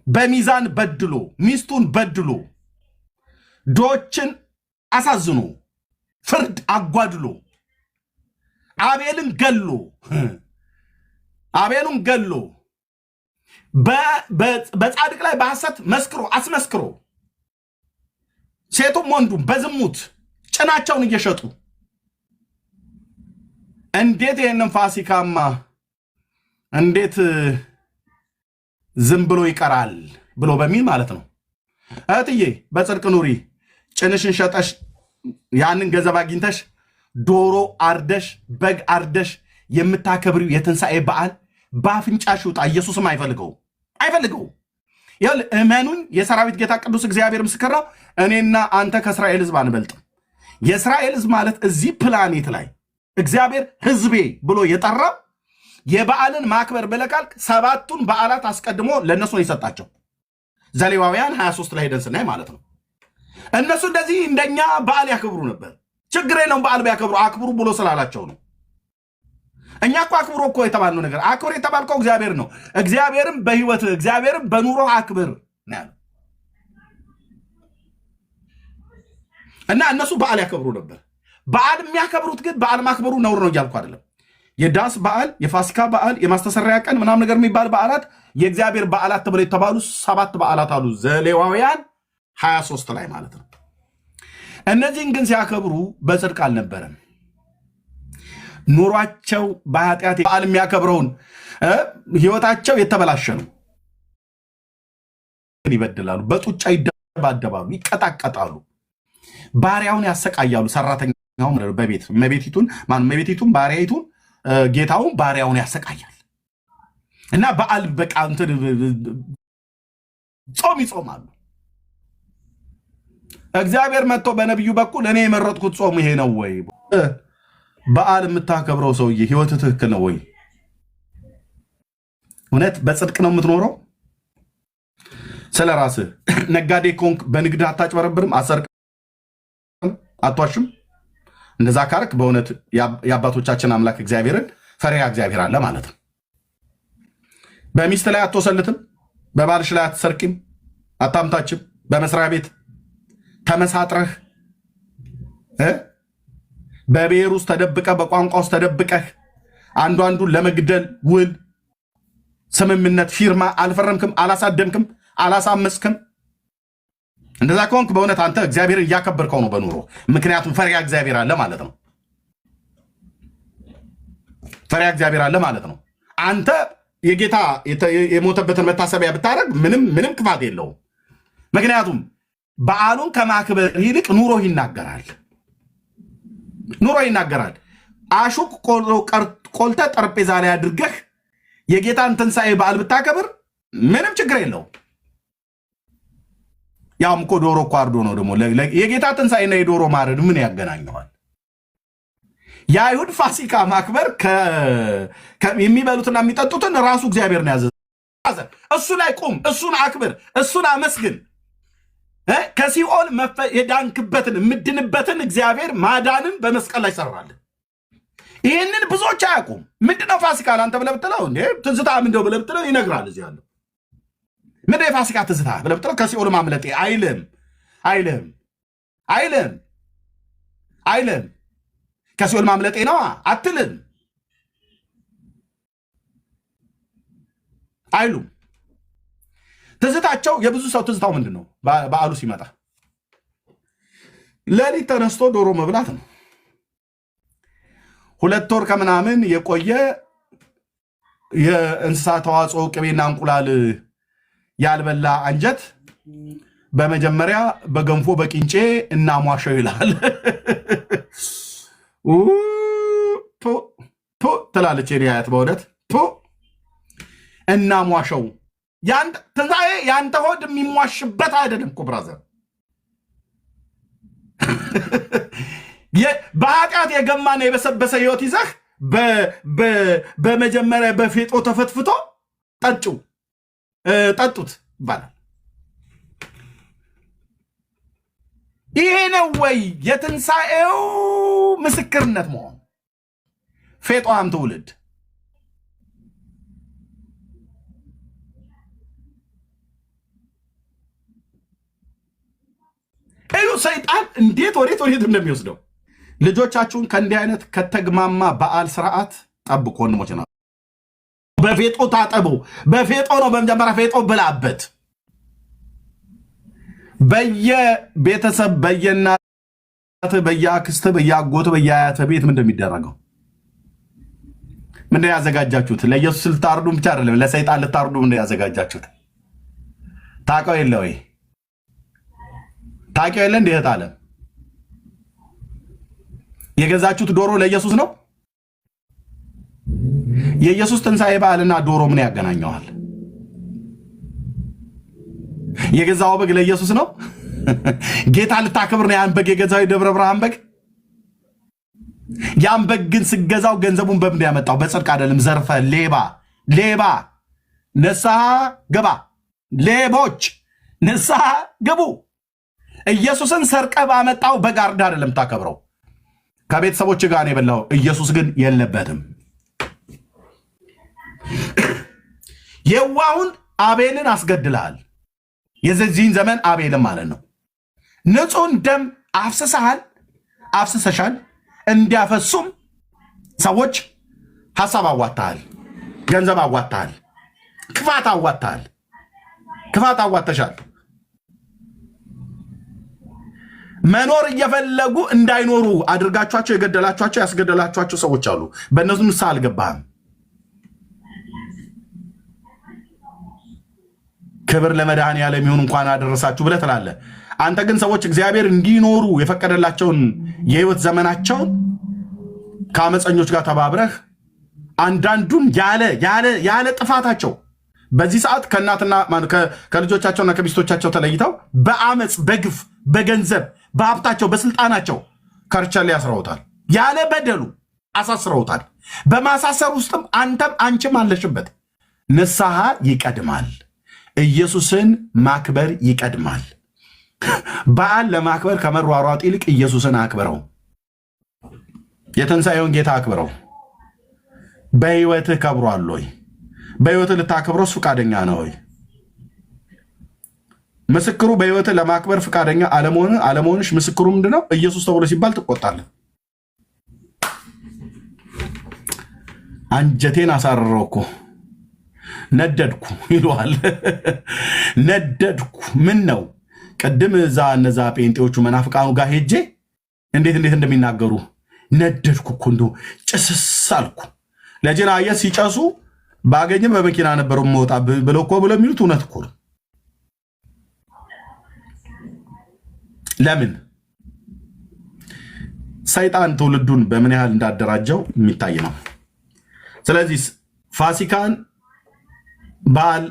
በሚዛን በድሎ ሚስቱን በድሎ ዶችን አሳዝኖ ፍርድ አጓድሎ አቤልን ገሎ በጻድቅ ላይ በሐሰት አስመስክሮ ሴቱም ወንዱም በዝሙት ጭናቸውን እየሸጡ እንዴት ይህንን ፋሲካማ እንዴት ዝም ብሎ ይቀራል ብሎ በሚል ማለት ነው። እህትዬ በጽድቅ ኑሪ። ጭንሽን ሸጠሽ ያንን ገንዘብ አግኝተሽ ዶሮ አርደሽ በግ አርደሽ የምታከብሪው የትንሣኤ በዓል በአፍንጫሽ ውጣ። ኢየሱስም አይፈልገውም። እመኑኝ፣ የሰራዊት ጌታ ቅዱስ እግዚአብሔር ምስክር ነው። እኔና አንተ ከእስራኤል ሕዝብ አንበልጥም። የእስራኤል ሕዝብ ማለት እዚህ ፕላኔት ላይ እግዚአብሔር ሕዝቤ ብሎ የጠራው የበዓልን ማክበር ብለቃል። 7ቱን በዓላት አስቀድሞ ለእነሱ ነው የሰጣቸው። ዘሌዋውያን 23 ላይ ሄደን ስናይ ማለት ነው። እነሱ እንደዚህ እንደኛ በዓል ያከብሩ ነበር። ችግር የለውም በዓል ቢያከብሩ፣ አክብሩ ብሎ ስላላቸው ነው። እኛ እኮ አክብሮ እኮ የተባልነው ነገር አክብር የተባልከው እግዚአብሔር ነው። እግዚአብሔርም በህይወት እግዚአብሔርም በኑሮ አክብር ነው ያለው እና እነሱ በዓል ያከብሩ ነበር። በዓል የሚያከብሩት ግን በዓል ማክበሩ ነውር ነው እያልኩ አይደለም። የዳስ በዓል፣ የፋሲካ በዓል፣ የማስተሰሪያ ቀን ምናምን ነገር የሚባል በዓላት የእግዚአብሔር በዓላት ተብለው የተባሉ 7 በዓላት አሉ ዘሌዋውያን 23 ላይ ማለት ነው። እነዚህን ግን ሲያከብሩ በጽድቅ አልነበረም። ኑሯቸው በኃጢአት በዓል የሚያከብረውን ህይወታቸው የተበላሸ ነው። ይበድላሉ፣ በጡጫ ይደባደባሉ፣ ይቀጣቀጣሉ፣ ባሪያውን ያሰቃያሉ። ሰራተኛው በቤት መቤቲቱን ባሪያይቱን ጌታውን ባሪያውን ያሰቃያል። እና በዓል በቃ እንትን ጾም ይጾማሉ። እግዚአብሔር መጥቶ በነቢዩ በኩል እኔ የመረጥኩት ጾም ይሄ ነው ወይ? በዓል የምታከብረው ሰውዬ ህይወት ትክክል ነው ወይ? እውነት በጽድቅ ነው የምትኖረው? ስለ ራስህ ነጋዴ ኮንክ በንግድ አታጭበረብርም፣ አሰርቅም፣ አቷሽም። እንደዛ ካረክ በእውነት የአባቶቻችን አምላክ እግዚአብሔርን ፈሪሃ እግዚአብሔር አለ ማለት ነው። በሚስት ላይ አትወሰልትም፣ በባልሽ ላይ አትሰርቂም፣ አታምታችም። በመስሪያ ቤት ተመሳጥረህ በብሔር ውስጥ ተደብቀህ በቋንቋ ውስጥ ተደብቀህ አንዱን ለመግደል ውል ስምምነት ፊርማ አልፈረምክም፣ አላሳደምክም፣ አላሳመስክም። እንደዛ ከሆንክ በእውነት አንተ እግዚአብሔርን እያከበርከው ነው በኑሮ። ምክንያቱም ፈሪያ እግዚአብሔር አለ ማለት ነው። ፈሪያ እግዚአብሔር አለ ማለት ነው። አንተ የጌታ የሞተበትን መታሰቢያ ብታደርግ ምንም ክፋት የለውም። ምክንያቱም በዓሉን ከማክበር ይልቅ ኑሮ ይናገራል። አሹቅ ቆልተ ጠረጴዛ ላይ አድርገህ የጌታን ትንሣኤ በዓል ብታከብር ምንም ችግር የለውም። ያውም እኮ ዶሮ እኮ አርዶ ነው ደግሞ የጌታ ትንሣኤና የዶሮ ማረድ ምን ያገናኘዋል? የአይሁድ ፋሲካ ማክበር የሚበሉትና የሚጠጡትን ራሱ እግዚአብሔር ነው ያዘዘ። እሱ ላይ ቁም፣ እሱን አክብር፣ እሱን አመስግን። ከሲኦል የዳንክበትን የምድንበትን እግዚአብሔር ማዳንን በመስቀል ላይ ሰራልን። ይህንን ብዙዎች አያውቁም። ምንድነው ፋሲካ ለአንተ ብለህ ብትለው ትዝታ ምንድነው ብለህ ብትለው ይነግራል። እዚህ ያለው ምንድነው የፋሲካ ትዝታ ብለህ ብትለው ከሲኦል ማምለጤ አይልም። ከሲኦል ማምለጤ ነዋ አትልም። አይሉም። ትዝታቸው የብዙ ሰው ትዝታው ምንድን ነው? በዓሉ ሲመጣ ሌሊት ተነስቶ ዶሮ መብላት ነው። 2 ወር ከምናምን የቆየ የእንስሳ ተዋጽኦ ቅቤና እንቁላል ያልበላ አንጀት በመጀመሪያ በገንፎ በቂንጬ እናሟሸው ይላል። ትላለች የኔ አያት በእውነት እናሟሸው። ትንሣኤ ያንተ ሆድ የሚሟሽበት አይደለም እኮ ብራዘር። በኃጢአት የገማና የበሰበሰ ህይወት ይዘህ በመጀመሪያ በፌጦ ተፈትፍቶ ጠጡት ይባላል። ይሄ ነው ወይ የትንሣኤው ምስክርነት መሆን? ፌጧም ትውልድ ሰይጣን እንዴት ወዴት እንደሚወስደው ልጆቻችሁን ከእንዲህ አይነት ከተግማማ በዓል ስርዓት ጠብቁ ወንድሞች ነው። በፌጦ ታጠቡ። በፌጦ ነው በመጀመሪያ ፌጦ ብላበት። በየቤተሰብ በየእናት በየአክስት በየአጎት በየአያት ቤት ምን እንደሚደረገው ምን ያዘጋጃችሁት? ለኢየሱስ ልታርዱ ብቻ አይደለም ለሰይጣን ልታርዱ ምን ያዘጋጃችሁት? ታውቀው የለ ወይ? ታውቀው የለ? እንዴት አለ የገዛችሁት ዶሮ ለኢየሱስ ነው። የኢየሱስ ትንሣኤ በዓልና ዶሮ ምን ያገናኘዋል? የገዛው በግ ለኢየሱስ ነው። ጌታ ልታከብር ነው ያን በግ የገዛው የደብረ ብርሃን በግ። ያን በግ ግን ስገዛው ገንዘቡን በምን ያመጣው? በጽድቅ አይደለም። ዘርፈ ሌባ ንስሐ ግባ። ሌቦች ንስሐ ግቡ። ኢየሱስን ሰርቀ ባመጣው በግ አርዳ አይደለም ታከብረው። ከቤተሰቦች ጋር ነው የበላው። ኢየሱስ ግን የለበትም። የዋሁን አቤልን አስገድልሃል። የዚህን ዘመን አቤልን ማለት ነው። ንጹሕን ደም አፍስሰሻል። እንዲያፈሱም ሰዎች ሐሳብ አዋጥተሃል፣ ገንዘብ አዋጥተሃል፣ ክፋት አዋጥተሻል። መኖር እየፈለጉ እንዳይኖሩ አድርጋችኋቸው የገደላችኋቸው ያስገደላችኋቸው ሰዎች አሉ። በእነሱ ንስሐ አልገባህም። ክብር ለመድኃኔዓለም ይሁን እንኳን አደረሳችሁ ብለህ ትላለህ። አንተ ግን ሰዎች እግዚአብሔር እንዲኖሩ የፈቀደላቸውን የህይወት ዘመናቸውን ከአመፀኞች ጋር ተባብረህ አንዳንዱን ያለ ጥፋታቸው በዚህ ሰዓት ከእናትና ከልጆቻቸውና ከሚስቶቻቸው ተለይተው በአመፅ በግፍ በገንዘብ በሀብታቸው በስልጣናቸው ከርቸሌ ያስረውታል። ያለ በደሉ አሳስረውታል። በማሳሰር ውስጥም አንቺም አለሽበት። ንስሐ ይቀድማል። ኢየሱስን ማክበር ይቀድማል። በዓል ለማክበር ከመሯሯጥ ይልቅ ኢየሱስን አክብረው። የትንሣኤውን ጌታ አክብረው። በህይወትህ ከብሯል ወይ? በህይወትህ ልታከብረውስ ፈቃደኛ ነው ወይ? ምስክሩ በህይወትህ ለማክበር ፈቃደኛ አለመሆንሽ ምስክሩ ምንድነው? ኢየሱስ ተብሎ ሲባል ትቆጣለህ። አንጀቴን አሳረረው እኮ ነደድኩ ይለዋል። ነደድኩ ምን ነው? ቅድም እነዛ ጴንጤዎቹ መናፍቃኑ ጋር ሄጄ እንዴት እንደሚናገሩ ነደድኩ እኮ እንደው ጭስስ አልኩ። ለጀናየት ሲጨሱ ባገኝም በመኪና ነበሩ መውጣ ብለው እኮ ብለው የሚሉት እውነት እኮ ነው። ለምን ሰይጣን ትውልዱን በምን ያህል እንዳደራጀው የሚታይ ነው። ስለዚህ ፋሲካን በዓል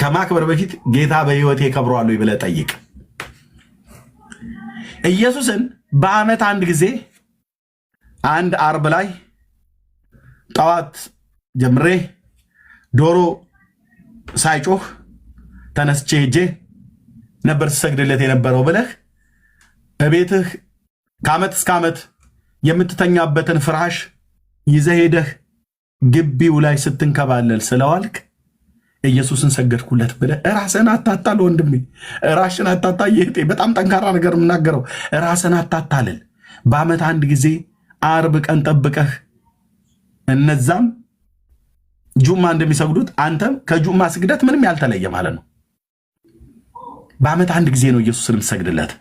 ከማክበር በፊት ጌታ በህይወቴ ከብሯል ወይ ብለህ ጠይቅ። ኢየሱስን በዓመት አንድ ጊዜ አንድ አርብ ላይ ጠዋት ጀምሬ ዶሮ ሳይጮህ ተነስቼ ሄጄ ነበር ስሰግድለት የነበረው ብለህ እቤትህ ከዓመት እስከ ዓመት የምትተኛበትን ፍራሽ ይዘህ ሄደህ ግቢው ላይ ስትንከባለል ስለዋልክ ኢየሱስን ሰገድኩለት ብለህ ራስን አታታል። ወንድሜ ራስን አታታል። ይሄ በጣም ጠንካራ ነገር የምናገረው ራስን አታታልል። በዓመት አንድ ጊዜ አርብ ቀን ጠብቀህ እነዛም ጁማ እንደሚሰግዱት አንተም ከጁማ ስግደት ምንም ያልተለየ ማለት ነው። በአመት አንድ ጊዜ ነው ኢየሱስን የምትሰግድለት።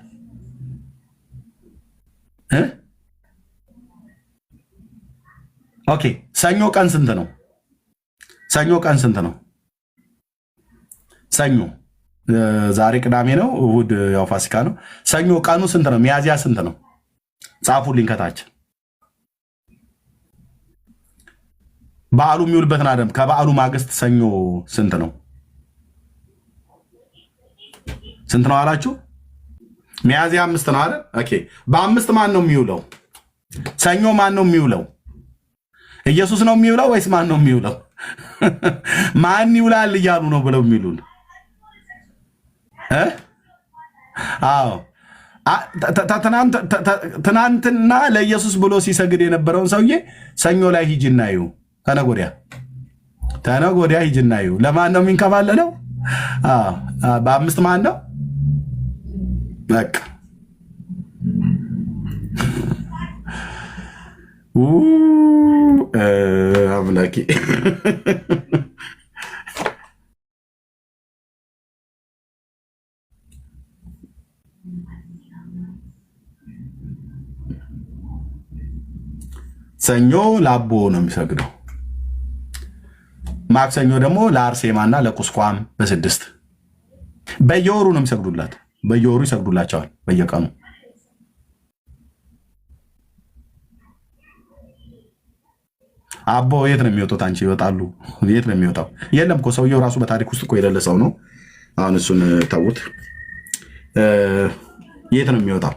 ኦኬ ሰኞ ቀን ስንት ነው? ሰኞ ቀን ስንት ነው? ሰኞ ዛሬ ቅዳሜ ነው፣ እሑድ ያው ፋሲካ ነው። ሰኞ ቀኑ ስንት ነው? ሚያዝያ ስንት ነው? ጻፉልኝ ከታች። በዓሉ የሚውልበትን አደም ከበዓሉ ማግስት ሰኞ ስንት ነው? ስንት ነው አላችሁ? ሚያዝያ 5 ነው አይደል? ኦኬ በ5 ማን ነው የሚውለው? ሰኞ ማን ነው የሚውለው? ኢየሱስ ነው የሚውለው ወይስ ማን ነው የሚውለው? ማን ይውላል እያሉ ነው ብለው የሚሉን? አዎ ትናንትና ለኢየሱስ ብሎ ሲሰግድ የነበረውን ሰውዬ ሰኞ ላይ ሂጅና እዩ። ተነገ ወዲያ ሂጅና እዩ። ለማን ነው የሚንከባለለው? በ5 ማን ነው? በቃ አምላኬ ሰኞ ለአቦ ነው የሚሰግደው። ማክሰኞ ደግሞ ለአርሴማና ለቁስቋም በ6 በየወሩ ነው የሚሰግዱላት። በየወሩ ይሰግዱላቸዋል በየቀኑ። አቦ የት ነው የሚወጡት? አንቺ ይወጣሉ። የት ነው የሚወጣው? የለም እኮ ሰውየው ራሱ በታሪክ ውስጥ እኮ የሌለ ሰው ነው። አሁን እሱን ተውት። የት ነው የሚወጣው?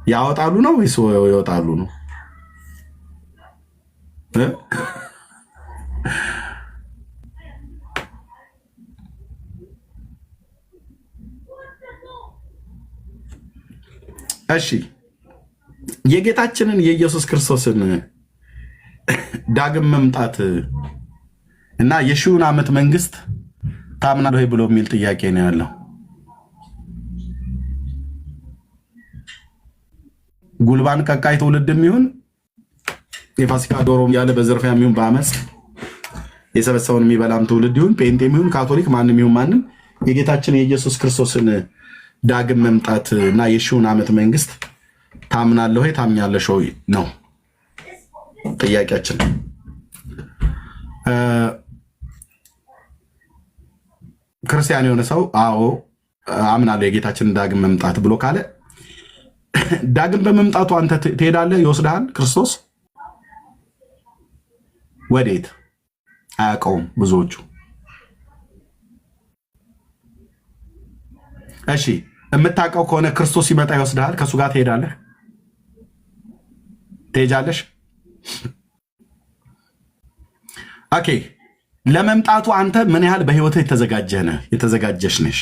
ያወጣሉ ነው ወይስ ይወጣሉ ነው? እሺ የጌታችንን የኢየሱስ ክርስቶስን ዳግም መምጣት እና የሺውን ዓመት መንግስት ታምናለህ ብሎ የሚል ጥያቄ ነው ያለው። ጉልባን ቀቃይ ትውልድም ይሁን የፋሲካ ዶሮም ያለ በዘርፊያም ይሁን በአመፅ የሰበሰውን የሚበላም ትውልድ ይሁን ጴንጤም ይሁን ካቶሊክ ማንም ይሁን ማንም የጌታችን የኢየሱስ ክርስቶስን ዳግም መምጣት እና የሺውን ዓመት መንግስት ታምናለህ ወይ ታምኛለሽ ወይ ነው ጥያቄያችን። ክርስቲያን የሆነ ሰው አዎ አምናለሁ የጌታችንን ዳግም መምጣት ብሎ ካለ ዳግም በመምጣቱ አንተ ትሄዳለህ? ይወስድሃል ክርስቶስ? ወዴት? አያውቀውም ብዙዎቹ። እሺ የምታውቀው ከሆነ ክርስቶስ ሲመጣ ይወስድሃል? ከእሱ ጋር ትሄዳለህ? ትሄጃለሽ? ኦኬ ለመምጣቱ አንተ ምን ያህል በህይወትህ የተዘጋጀሽ ነሽ?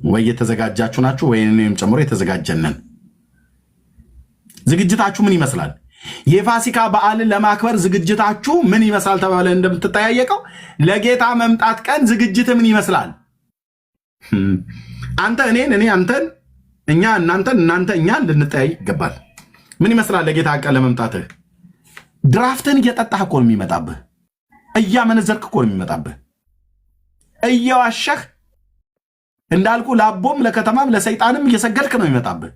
ወይ የተዘጋጃችሁ ናችሁ ወይ እኔም ጨምሮ የተዘጋጀነን? ዝግጅታችሁ ምን ይመስላል? የፋሲካ በዓልን ለማክበር ዝግጅታችሁ ምን ይመስላል ተባለ እንደምትጠያየቀው ለጌታ መምጣት ቀን ዝግጅት ምን ይመስላል? አንተ እኔን፣ እኔ አንተን፣ እኛ እናንተን፣ እናንተ እኛን ልንጠያይ ይገባል። ምን ይመስላል ለጌታ ቀን ለመምጣትህ? ድራፍትን እየጠጣህ እኮ ነው የሚመጣብህ። እያመነዘርክ እኮ ነው የሚመጣብህ። እየዋሸህ እንዳልኩ ላቦም ለከተማም ለሰይጣንም እየሰገድክ ነው የሚመጣብህ።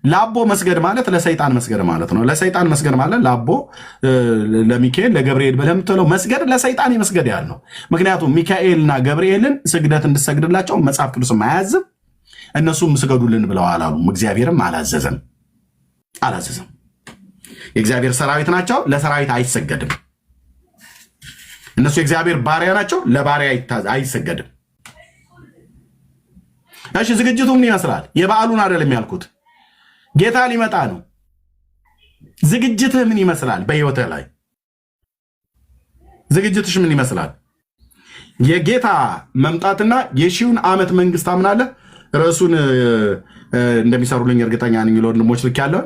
ላቦ መስገድ ማለት ለሰይጣን መስገድ ማለት ነው። ለሰይጣን መስገድ ማለት ላቦ ለሚካኤል ለገብርኤል ብለህ የምትለው መስገድ ለሰይጣን የመስገድ ያህል ነው። ምክንያቱም ሚካኤልና ገብርኤልን ስግደት እንድሰግድላቸው መጽሐፍ ቅዱስም አያዝም፣ እነሱም ስገዱልን ብለው አላሉም። እግዚአብሔርም አላዘዘም። የእግዚአብሔር ሰራዊት ናቸው፣ ለሰራዊት አይሰገድም። እነሱ የእግዚአብሔር ባሪያ ናቸው፣ ለባሪያ አይሰገድም። እሺ ዝግጅቱ ምን ይመስላል? የበዓሉን አይደለም ያልኩት፣ ጌታ ሊመጣ ነው። ዝግጅትህ ምን ይመስላል? በህይወትህ ላይ ዝግጅትሽ ምን ይመስላል? የጌታ መምጣትና የሺውን ዓመት መንግስት አምናለህ? ርዕሱን እንደሚሰሩልኝ እርግጠኛ ነኝ። ለወንድሞች ልክ ያለው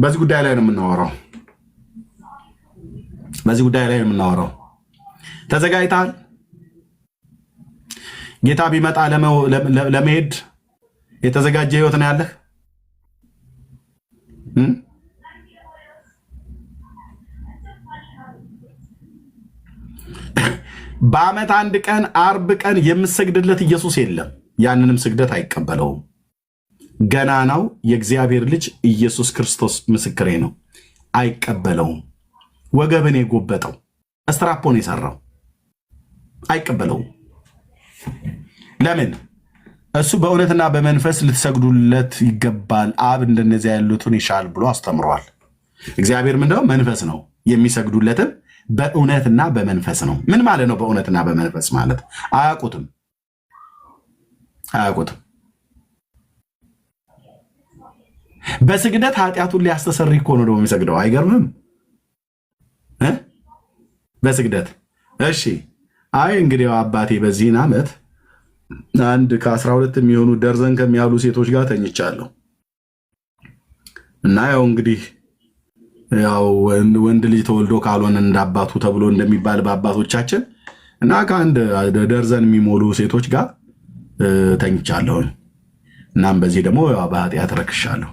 በዚህ ጉዳይ ላይ ነው የምናወራው። በዚህ ጉዳይ ላይ ነው የምናወራው። ተዘጋጅተሃል? ጌታ ቢመጣ ለመሄድ የተዘጋጀ ህይወት ነው ያለህ? በዓመት አንድ ቀን አርብ ቀን የምሰግድለት ኢየሱስ የለም። ያንንም ስግደት አይቀበለውም። ገናናው የእግዚአብሔር ልጅ ኢየሱስ ክርስቶስ ምስክሬ ነው፣ አይቀበለውም። ወገብን የጎበጠው እስትራፖን የሰራው አይቀበለውም። ለምን? እሱ በእውነትና በመንፈስ ልትሰግዱለት ይገባል፣ አብ እንደነዚያ ያሉትን ይሻል ብሎ አስተምሯል። እግዚአብሔር ምንድነው? መንፈስ ነው። የሚሰግዱለትም በእውነትና በመንፈስ ነው። ምን ማለት ነው? በእውነትና በመንፈስ ማለት አያውቁትም። በስግደት ኃጢአቱን ሊያስተሰርይ እኮ ነው ደግሞ የሚሰግደው። አይገርምም? በስግደት እሺ። አይ እንግዲህ አባቴ በዚህን ዓመት አንድ ከ12 የሚሆኑ ደርዘን ከሚያሉ ሴቶች ጋር ተኝቻለሁ እና ያው እንግዲህ ያው ወንድ ልጅ ተወልዶ ካልሆነ እንዳባቱ ተብሎ እንደሚባል በአባቶቻችን እና ከአንድ ደርዘን የሚሞሉ ሴቶች ጋር ተኝቻለሁ። እናም በዚህ ደግሞ በኃጢአት ረክሻለሁ።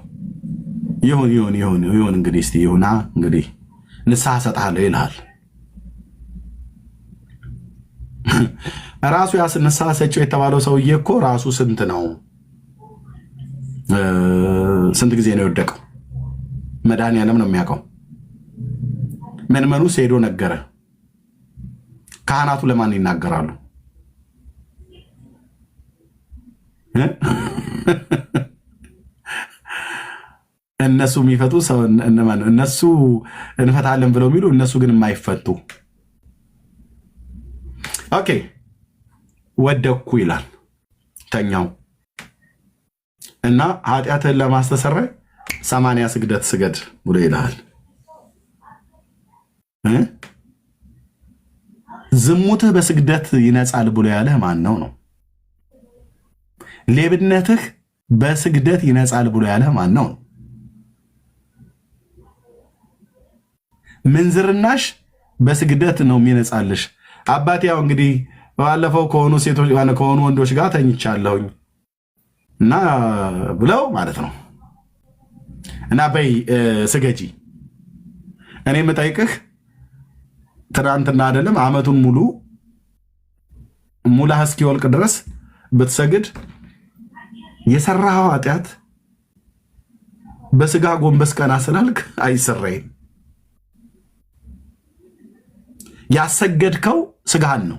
ይሁን እንግዲህ እስቲ ይሁና እንግዲህ ንስሐ ሰጥሃለሁ ይልሃል። ራሱ ያስ ንስሐ ሰጪው የተባለው ሰውዬ እኮ ራሱ ስንት ጊዜ ነው የወደቀው? መድኃኒዓለም ነው የሚያውቀው። መንመኑስ ሄዶ ነገረ። ካህናቱ ለማን ይናገራሉ? እነሱ የሚፈቱ ሰው እነማን? እነሱ እንፈታለን ብለው የሚሉ እነሱ ግን የማይፈቱ። ኦኬ ወደኩ ይላል ተኛው እና ኃጢአትህን ለማስተሰረይ 80 ስግደት ስገድ ብሎ ይልሃል። ዝሙትህ በስግደት ይነጻል ብሎ ያለህ ማን ነው? ሌብነትህ በስግደት ይነጻል ብሎ ያለህ ማን ነው? ምንዝርናሽ በስግደት ነው የሚነጻልሽ። አባቴ ያው እንግዲህ ባለፈው ከሆኑ ሴቶች ከሆኑ ወንዶች ጋር ተኝቻለሁኝ እና ብለው ማለት ነው እና በይ ስገጂ። እኔ የምጠይቅህ ትናንትና አይደለም ዓመቱን ሙሉ ሙላህ እስኪወልቅ ድረስ ብትሰግድ የሰራኸው ኃጢአት በስጋ ጎንበስ ቀና ስላልክ አይሰረይም። ያሰገድከው ስጋህን ነው።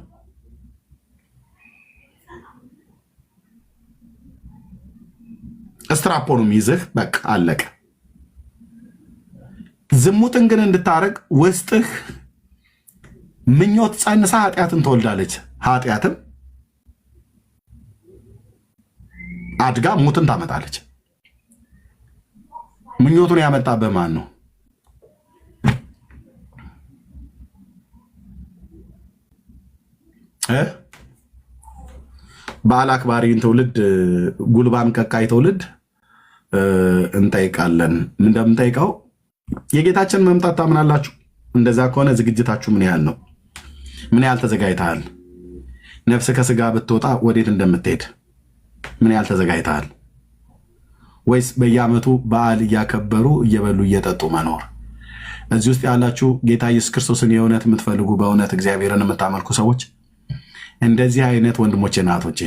እስትራፖኑም ይዝህ በቃ አለቀ። ዝሙትን ግን እንድታረግ ውስጥህ ምኞት ጸንሳ ኃጢአትን ትወልዳለች። ኃጢአትም አድጋ ሙትን ታመጣለች። ምኞቱን ያመጣብህ ማን ነው? በዓል አክባሪን ትውልድ፣ ጉልባን ቀቃይ ትውልድ እንጠይቃለን። እንደምንጠይቀው የጌታችን መምጣት ታምናላችሁ? እንደዛ ከሆነ ዝግጅታችሁ ምን ያህል ነው? ምን ያህል ተዘጋጅተሃል? ነፍስ ከስጋ ብትወጣ ወዴት እንደምትሄድ ምን ያህል ተዘጋጅተሃል? ወይስ በየዓመቱ በዓል እያከበሩ እየበሉ እየጠጡ መኖር? እዚህ ውስጥ ያላችሁ ጌታ ኢየሱስ ክርስቶስን የእውነት የምትፈልጉ በእውነት እግዚአብሔርን የምታመልኩ ሰዎች እንደዚህ አይነት ወንድሞቼ እናቶቼ፣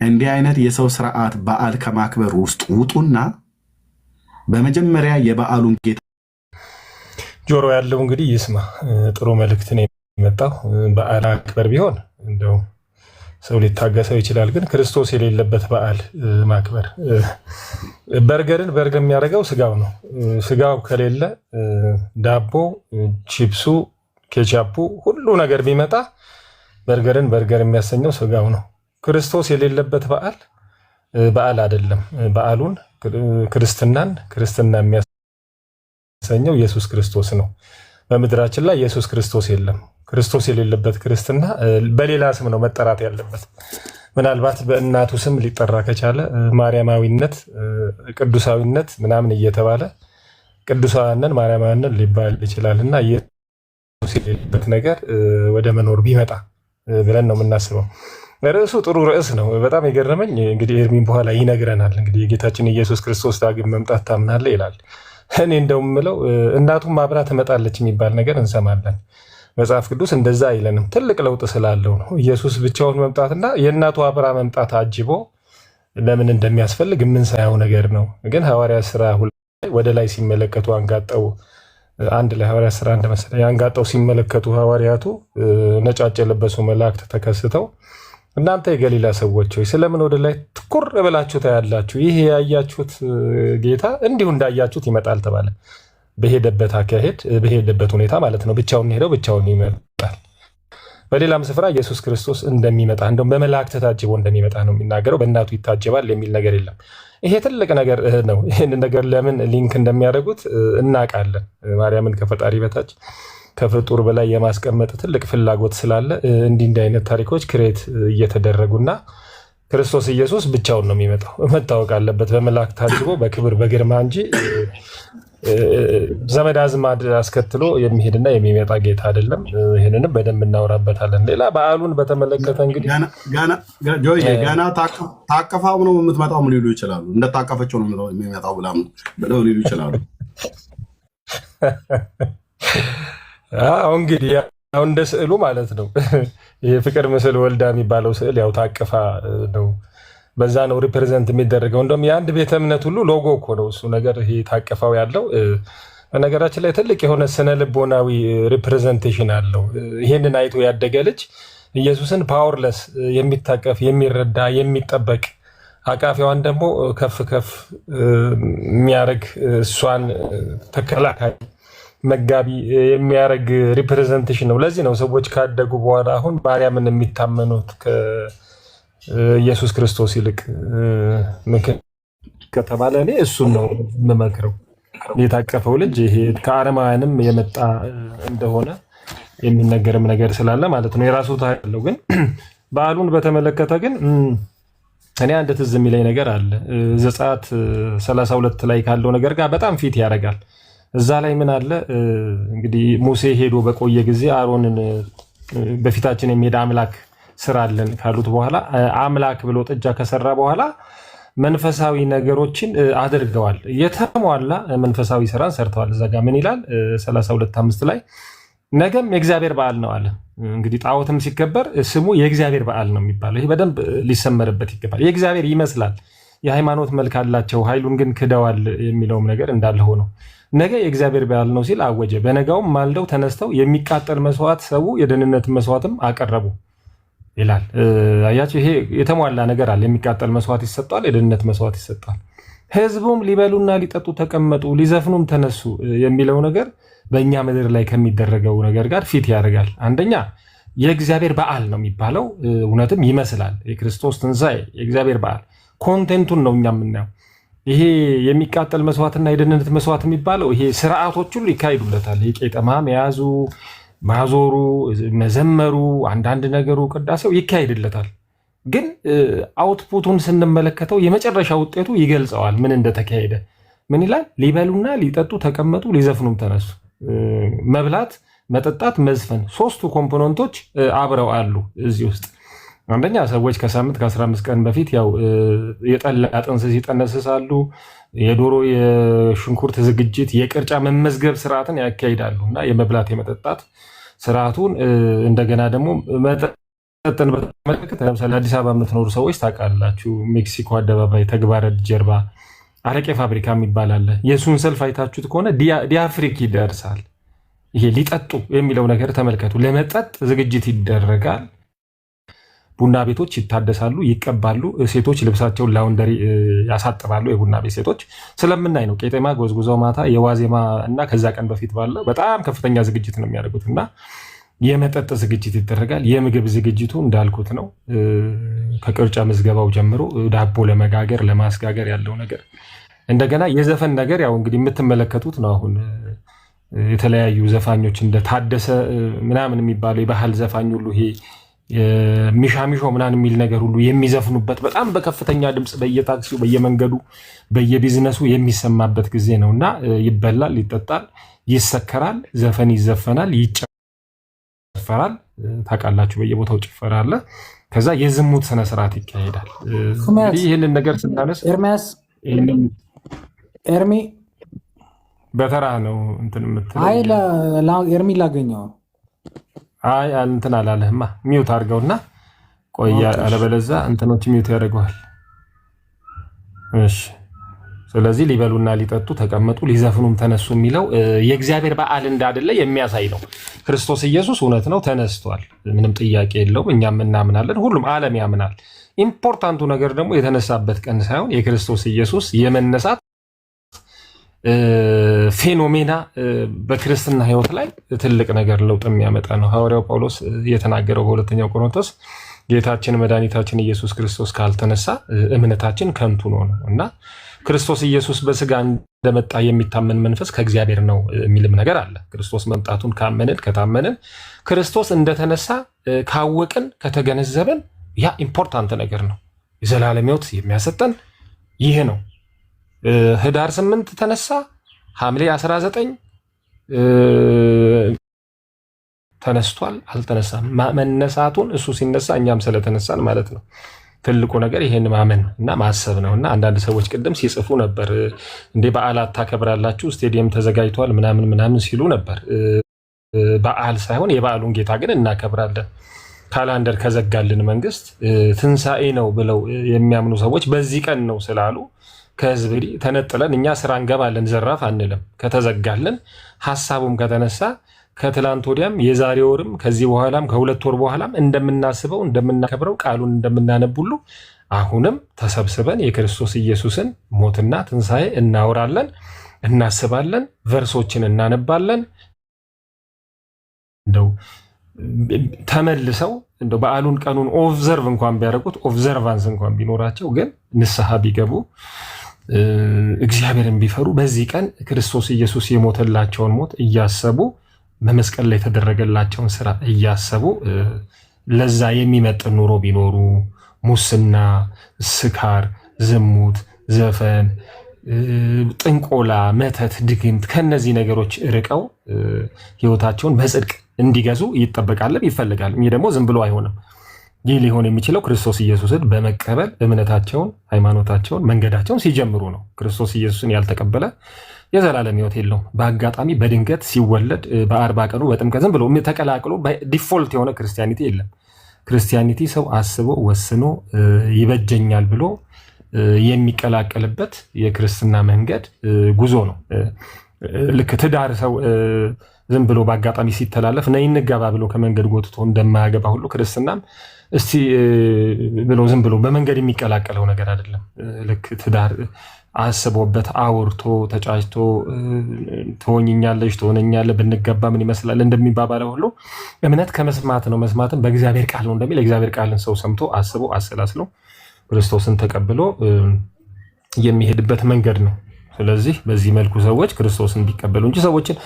እንዲህ አይነት የሰው ስርዓት በዓል ከማክበር ውስጥ ውጡና በመጀመሪያ የበዓሉን ጌታ ጆሮ ያለው እንግዲህ ይስማ። ጥሩ መልእክት ነው የመጣው። በዓል አክበር ቢሆን እንደው ሰው ሊታገሰው ይችላል። ግን ክርስቶስ የሌለበት በዓል ማክበር በርገርን በርገር የሚያደርገው ስጋው ነው። ስጋው ከሌለ ዳቦ፣ ቺፕሱ፣ ኬቻፑ ሁሉ ነገር ቢመጣ በርገርን በርገር የሚያሰኘው ስጋው ነው። ክርስቶስ የሌለበት በዓል አይደለም። በዓሉን ክርስትና የሚያሰኘው ኢየሱስ ክርስቶስ ነው። በምድራችን ላይ ኢየሱስ ክርስቶስ የለም። ክርስቶስ የሌለበት ክርስትና በሌላ ስም ነው መጠራት ያለበት። ምናልባት በእናቱ ስም ሊጠራ ከቻለ ማርያማዊነት፣ ቅዱሳዊነት ምናምን እየተባለ ቅዱሳንን ማርያማዊነት ሊባል ይችላል እና ኢየሱስ የሌለበት ነገር ወደ መኖር ቢመጣ ብለን ነው የምናስበው። ርዕሱ ጥሩ ርዕስ ነው። በጣም የገረመኝ እንግዲህ ኤርሚን በኋላ ይነግረናል። እንግዲህ የጌታችን ኢየሱስ ክርስቶስ ዳግም መምጣት ታምናለህ ይላል። እኔ እንደው የምለው እናቱም አብራ ትመጣለች የሚባል ነገር እንሰማለን። መጽሐፍ ቅዱስ እንደዛ አይለንም። ትልቅ ለውጥ ስላለው ነው ኢየሱስ ብቻውን መምጣትና የእናቱ አብራ መምጣት አጅቦ ለምን እንደሚያስፈልግ የምንሳየው ነገር ነው። ግን ሐዋርያት ሥራ ወደ ላይ ሲመለከቱ አንጋጠው አንድ ላይ ሐዋርያት ሥራ እንደመሰለ አንጋጠው ሲመለከቱ ሐዋርያቱ ነጫጭ የለበሱ መላእክት ተከስተው እናንተ የገሊላ ሰዎች ሆይ ስለምን ወደ ላይ ትኩር ብላችሁ ታያላችሁ? ይህ ያያችሁት ጌታ እንዲሁ እንዳያችሁት ይመጣል ተባለ። በሄደበት አካሄድ በሄደበት ሁኔታ ማለት ነው። ብቻውን ሄደው ብቻውን ይመጣል። በሌላም ስፍራ ኢየሱስ ክርስቶስ እንደሚመጣ እንደውም በመላእክት ታጅቦ እንደሚመጣ ነው የሚናገረው። በእናቱ ይታጀባል የሚል ነገር የለም። ይሄ ትልቅ ነገር ነው። ይህንን ነገር ለምን ሊንክ እንደሚያደርጉት እናውቃለን። ማርያምን ከፈጣሪ በታች ከፍጡር በላይ የማስቀመጥ ትልቅ ፍላጎት ስላለ እንዲህ አይነት ታሪኮች ክሬት እየተደረጉና ክርስቶስ ኢየሱስ ብቻውን ነው የሚመጣው። መታወቅ አለበት። በመላእክት ታጅቦ በክብር በግርማ እንጂ ዘመድ አዝማድ አስከትሎ የሚሄድና የሚመጣ ጌታ አይደለም። ይህንንም በደንብ እናወራበታለን። ሌላ በዓሉን በተመለከተ እንግዲህ ገና ታቀፋው ነው የምትመጣው ሊሉ ይችላሉ። እንደታቀፈችው ነው የሚመጣው ብለው ሊሉ ይችላሉ። እንግዲህ ያው እንደ ስዕሉ ማለት ነው። የፍቅር ምስል ወልዳ የሚባለው ስዕል ያው ታቅፋ ነው። በዛ ነው ሪፕሬዘንት የሚደረገው። እንደውም የአንድ ቤተ እምነት ሁሉ ሎጎ እኮ ነው እሱ ነገር። ይሄ ታቅፋው ያለው በነገራችን ላይ ትልቅ የሆነ ስነ ልቦናዊ ሪፕሬዘንቴሽን አለው። ይህንን አይቶ ያደገ ልጅ ኢየሱስን ፓወርለስ የሚታቀፍ የሚረዳ የሚጠበቅ አቃፊዋን ደግሞ ከፍ ከፍ የሚያደርግ እሷን ተከላካይ መጋቢ የሚያደርግ ሪፕሬዘንቴሽን ነው። ለዚህ ነው ሰዎች ካደጉ በኋላ አሁን ማርያምን የሚታመኑት ኢየሱስ ክርስቶስ ይልቅ ከተባለ እኔ እሱን ነው የምመክረው። የታቀፈው ልጅ ይሄ ከአረማውያንም የመጣ እንደሆነ የሚነገርም ነገር ስላለ ማለት ነው። የራሱ ታያለው። ግን በዓሉን በተመለከተ ግን እኔ አንድ ትዝ የሚለኝ ነገር አለ። ዘጸአት 32 ላይ ካለው ነገር ጋር በጣም ፊት ያደርጋል። እዛ ላይ ምን አለ እንግዲህ ሙሴ ሄዶ በቆየ ጊዜ አሮንን በፊታችን የሚሄድ አምላክ ስራለን ካሉት በኋላ አምላክ ብሎ ጥጃ ከሰራ በኋላ መንፈሳዊ ነገሮችን አድርገዋል። የተሟላ መንፈሳዊ ስራን ሰርተዋል። እዛ ጋ ምን ይላል 32:5 ላይ ነገም የእግዚአብሔር በዓል ነው አለ። እንግዲህ ጣዖትም ሲከበር ስሙ የእግዚአብሔር በዓል ነው የሚባለው። ይህ በደንብ ሊሰመርበት ይገባል። የእግዚአብሔር ይመስላል፣ የሃይማኖት መልክ አላቸው፣ ኃይሉን ግን ክደዋል የሚለውም ነገር እንዳለ ሆኖ ነገ የእግዚአብሔር በዓል ነው ሲል አወጀ። በነጋውም ማልደው ተነስተው የሚቃጠል መስዋዕት ሰው የደህንነት መስዋዕትም አቀረቡ ይላል። አያችሁ፣ ይሄ የተሟላ ነገር አለ። የሚቃጠል መስዋዕት ይሰጣል፣ የደህንነት መስዋዕት ይሰጣል። ህዝቡም ሊበሉና ሊጠጡ ተቀመጡ፣ ሊዘፍኑም ተነሱ የሚለው ነገር በእኛ ምድር ላይ ከሚደረገው ነገር ጋር ፊት ያደርጋል። አንደኛ የእግዚአብሔር በዓል ነው የሚባለው፣ እውነትም ይመስላል። የክርስቶስ ትንሣኤ የእግዚአብሔር በዓል ኮንቴንቱን ነው እኛ የምናየው። ይሄ የሚቃጠል መስዋዕትና የደህንነት መስዋዕት የሚባለው ይሄ ስርዓቶች ሁሉ ይካሄዱለታል። ቄጠማ መያዙ፣ ማዞሩ፣ መዘመሩ፣ አንዳንድ ነገሩ፣ ቅዳሴው ይካሄድለታል። ግን አውትፑቱን ስንመለከተው የመጨረሻ ውጤቱ ይገልጸዋል ምን እንደተካሄደ። ምን ይላል? ሊበሉና ሊጠጡ ተቀመጡ፣ ሊዘፍኑም ተነሱ። መብላት፣ መጠጣት፣ መዝፈን ሶስቱ ኮምፖነንቶች አብረው አሉ እዚህ ውስጥ። አንደኛ ሰዎች ከሳምንት ከ15 ቀን በፊት ያው የጠላ ጥንስስ ይጠነስሳሉ። የዶሮ የሽንኩርት ዝግጅት የቅርጫ መመዝገብ ስርዓትን ያካሂዳሉ እና የመብላት የመጠጣት ስርዓቱን እንደገና ደግሞ መጠጥን በተመለከተ ለምሳሌ አዲስ አበባ የምትኖሩ ሰዎች ታውቃላችሁ። ሜክሲኮ አደባባይ ተግባረ ጀርባ አረቄ ፋብሪካ የሚባል አለ። የእሱን ሰልፍ አይታችሁት ከሆነ ዲአፍሪክ ይደርሳል። ይሄ ሊጠጡ የሚለው ነገር ተመልከቱ። ለመጠጥ ዝግጅት ይደረጋል። ቡና ቤቶች ይታደሳሉ፣ ይቀባሉ። ሴቶች ልብሳቸውን ላውንደሪ ያሳጥባሉ። የቡና ቤት ሴቶች ስለምናይ ነው። ቄጤማ ጎዝጉዘው ማታ የዋዜማ እና ከዛ ቀን በፊት ባለው በጣም ከፍተኛ ዝግጅት ነው የሚያደርጉት እና የመጠጥ ዝግጅት ይደረጋል። የምግብ ዝግጅቱ እንዳልኩት ነው። ከቅርጫ ምዝገባው ጀምሮ ዳቦ ለመጋገር ለማስጋገር ያለው ነገር፣ እንደገና የዘፈን ነገር ያው እንግዲህ የምትመለከቱት ነው። አሁን የተለያዩ ዘፋኞች እንደ ታደሰ ምናምን የሚባለው የባህል ዘፋኝ ሁሉ ይሄ ሚሻሚሾ ምናምን የሚል ነገር ሁሉ የሚዘፍኑበት በጣም በከፍተኛ ድምፅ በየታክሲው በየመንገዱ በየቢዝነሱ የሚሰማበት ጊዜ ነው እና ይበላል፣ ይጠጣል፣ ይሰከራል፣ ዘፈን ይዘፈናል፣ ይጨፈራል። ታውቃላችሁ፣ በየቦታው ጭፈራ አለ። ከዛ የዝሙት ስነስርዓት ይካሄዳል። ይህንን ነገር ስናነስ ኤርሚ በተራ ነው እንትን የምትለው ኤርሚ ላገኘው አይ እንትን አላለህማ ሚውት አድርገውና ቆያ አለበለዛ እንትኖች ሚውት ያደርገዋል። እሺ ስለዚህ ሊበሉና ሊጠጡ ተቀመጡ ሊዘፍኑም ተነሱ የሚለው የእግዚአብሔር በዓል እንዳይደለ የሚያሳይ ነው። ክርስቶስ ኢየሱስ እውነት ነው ተነስቷል፣ ምንም ጥያቄ የለውም። እኛም እናምናለን፣ ሁሉም ዓለም ያምናል። ኢምፖርታንቱ ነገር ደግሞ የተነሳበት ቀን ሳይሆን የክርስቶስ ኢየሱስ የመነሳት ፌኖሜና በክርስትና ሕይወት ላይ ትልቅ ነገር ለውጥ የሚያመጣ ነው። ሐዋርያው ጳውሎስ የተናገረው በሁለተኛው ቆሮንቶስ ጌታችን መድኃኒታችን ኢየሱስ ክርስቶስ ካልተነሳ እምነታችን ከንቱ ነው እና ክርስቶስ ኢየሱስ በስጋ እንደመጣ የሚታመን መንፈስ ከእግዚአብሔር ነው የሚልም ነገር አለ። ክርስቶስ መምጣቱን ካመንን ከታመንን ክርስቶስ እንደተነሳ ካወቅን ከተገነዘብን ያ ኢምፖርታንት ነገር ነው። የዘላለም ሕይወት የሚያሰጠን ይህ ነው። ህዳር 8 ተነሳ፣ ሐምሌ 19 ተነስቷል አልተነሳም። መነሳቱን እሱ ሲነሳ እኛም ስለተነሳን ማለት ነው። ትልቁ ነገር ይሄን ማመን እና ማሰብ ነው። እና አንዳንድ ሰዎች ቅድም ሲጽፉ ነበር እንዴ በዓላት ታከብራላችሁ ስቴዲየም ተዘጋጅቷል ምናምን ሲሉ ነበር። በዓል ሳይሆን የበዓሉን ጌታ ግን እናከብራለን። ካላንደር ከዘጋልን መንግስት ትንሣኤ ነው ብለው የሚያምኑ ሰዎች በዚህ ቀን ነው ስላሉ ከህዝብ ተነጥለን እኛ ስራ እንገባለን ዘራፍ አንልም። ከተዘጋልን ሐሳቡም ከተነሳ ከትላንት ወዲያም የዛሬ ወርም ከዚህ በኋላም ከሁለት ወር በኋላም እንደምናስበው እንደምናከብረው ቃሉን እንደምናነብ ሁሉ አሁንም ተሰብስበን የክርስቶስ ኢየሱስን ሞትና ትንሣኤ እናወራለን፣ እናስባለን፣ ቨርሶችን እናነባለን። እንደው ተመልሰው እንደው በዓሉን ቀኑን ኦብዘርቭ እንኳን ቢያደርጉት ኦብዘርቫንስ እንኳን ቢኖራቸው ግን ንስሐ ቢገቡ እግዚአብሔርን ቢፈሩ በዚህ ቀን ክርስቶስ ኢየሱስ የሞተላቸውን ሞት እያሰቡ በመስቀል ላይ የተደረገላቸውን ስራ እያሰቡ ለዛ የሚመጥን ኑሮ ቢኖሩ ሙስና፣ ስካር፣ ዝሙት፣ ዘፈን፣ ጥንቆላ፣ መተት፣ ድግምት ከነዚህ ነገሮች ርቀው ህይወታቸውን በጽድቅ እንዲገዙ ይጠበቃልም ይፈልጋል። ይህ ደግሞ ዝም ብሎ አይሆንም። ይህ ሊሆን የሚችለው ክርስቶስ ኢየሱስን በመቀበል እምነታቸውን፣ ሃይማኖታቸውን፣ መንገዳቸውን ሲጀምሩ ነው። ክርስቶስ ኢየሱስን ያልተቀበለ የዘላለም ህይወት የለውም። በአጋጣሚ በድንገት ሲወለድ በ40 ቀኑ በጥምቀት ዝም ብሎ ተቀላቅሎ ዲፎልት የሆነ ክርስቲያኒቲ የለም። ክርስቲያኒቲ ሰው አስቦ ወስኖ ይበጀኛል ብሎ የሚቀላቀልበት የክርስትና መንገድ ጉዞ ነው። ልክ ትዳር ሰው ዝም ብሎ በአጋጣሚ ሲተላለፍ ነይ እንጋባ ብሎ ከመንገድ ጎትቶ እንደማያገባ ሁሉ ክርስትናም እስቲ ብሎ ዝም ብሎ በመንገድ የሚቀላቀለው ነገር አይደለም። ልክ ትዳር አስቦበት አውርቶ ተጫጭቶ ትሆኝኛለሽ ትሆነኛለህ ብንገባ ምን ይመስላል እንደሚባባለው ሁሉ እምነት ከመስማት ነው፣ መስማትም በእግዚአብሔር ቃል ነው እንደሚል የእግዚአብሔር ቃልን ሰው ሰምቶ አስቦ አሰላስሎ ክርስቶስን ተቀብሎ የሚሄድበት መንገድ ነው። ስለዚህ በዚህ መልኩ ሰዎች ክርስቶስን ቢቀበሉ እንጂ ሰዎችን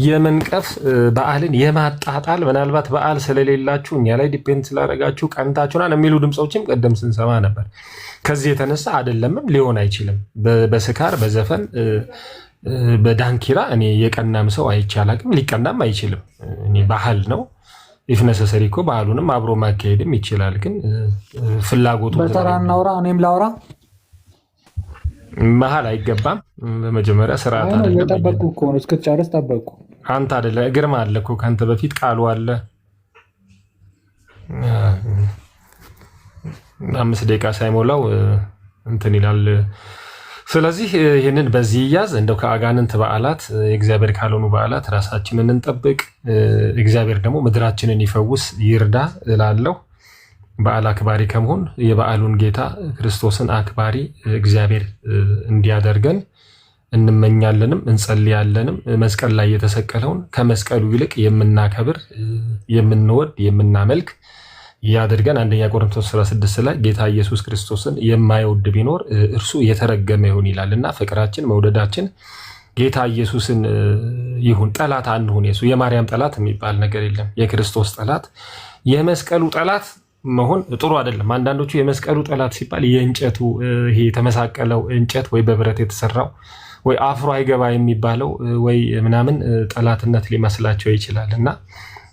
የመንቀፍ በዓልን የማጣጣል ምናልባት በዓል ስለሌላችሁ እኛ ላይ ዲፔንድ ስላደረጋችሁ ቀንታችሁናል የሚሉ ድምፆችም ቀደም ስንሰማ ነበር። ከዚህ የተነሳ አይደለምም ሊሆን አይችልም። በስካር በዘፈን በዳንኪራ እኔ የቀናም ሰው አይቼ አላቅም፣ ሊቀናም አይችልም። እኔ ባህል ነው ኢፍ ነሰሰሪ እኮ ባህሉንም አብሮ ማካሄድም ይችላል። ግን ፍላጎቱ በተራ እናውራ፣ እኔም ላውራ መሀል አይገባም። በመጀመሪያ ስርዓት አይደለም። ጠበቅኩ እኮ ነው እስክትጨርስ ጠበቅኩ። አንተ አይደለ ግርማ አለ እኮ ከአንተ በፊት ቃሉ አለ። 5 ደቂቃ ሳይሞላው እንትን ይላል። ስለዚህ ይህንን በዚህ ይያዝ። እንደው ከአጋንንት በዓላት የእግዚአብሔር ካልሆኑ በዓላት ራሳችንን እንጠብቅ። እግዚአብሔር ደግሞ ምድራችንን ይፈውስ ይርዳ እላለሁ። በዓል አክባሪ ከመሆን የበዓሉን ጌታ ክርስቶስን አክባሪ እግዚአብሔር እንዲያደርገን እንመኛለንም እንጸልያለንም። መስቀል ላይ የተሰቀለውን ከመስቀሉ ይልቅ የምናከብር የምንወድ የምናመልክ ያደርገን። አንደኛ ቆሮንቶስ 16 ላይ ጌታ ኢየሱስ ክርስቶስን የማይወድ ቢኖር እርሱ የተረገመ ይሁን ይላል እና ፍቅራችን መውደዳችን ጌታ ኢየሱስን ይሁን። ጠላት አንሁን። የማርያም ጠላት የሚባል ነገር የለም። የክርስቶስ ጠላት የመስቀሉ ጠላት መሆን ጥሩ አይደለም። አንዳንዶቹ የመስቀሉ ጠላት ሲባል የእንጨቱ ይሄ የተመሳቀለው እንጨት ወይ በብረት የተሰራው ወይ አፍሮ አይገባ የሚባለው ወይ ምናምን ጠላትነት ሊመስላቸው ይችላል እና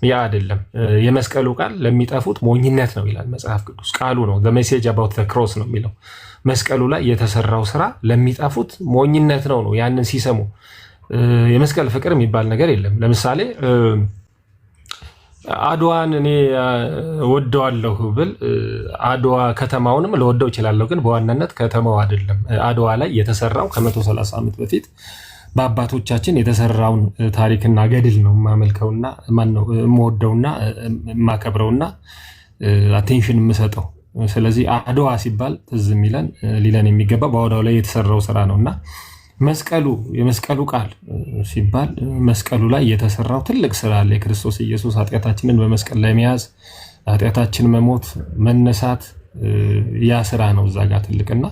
ያ አይደለም። የመስቀሉ ቃል ለሚጠፉት ሞኝነት ነው ይላል መጽሐፍ ቅዱስ። ቃሉ ነው the message about the cross ነው የሚለው። መስቀሉ ላይ የተሰራው ስራ ለሚጠፉት ሞኝነት ነው። ያንን ሲሰሙ የመስቀል ፍቅር የሚባል ነገር የለም። ለምሳሌ አድዋን እኔ ወደዋለሁ ብል አድዋ ከተማውንም ለወደው እችላለሁ፣ ግን በዋናነት ከተማው አይደለም። አድዋ ላይ የተሰራው ከ130 ዓመት በፊት በአባቶቻችን የተሰራውን ታሪክና ገድል ነው የማመልከውና ማነው የምወደውና የማከብረውና አቴንሽን የምሰጠው። ስለዚህ አድዋ ሲባል ትዝ የሚለን ሊለን የሚገባ በአድዋው ላይ የተሰራው ስራ ነውና መስቀሉ የመስቀሉ ቃል ሲባል መስቀሉ ላይ የተሰራው ትልቅ ስራ አለ። የክርስቶስ ኢየሱስ ኃጢአታችንን በመስቀል ላይ መያዝ፣ ኃጢአታችን መሞት፣ መነሳት ያ ስራ ነው እዛ ጋር ትልቅና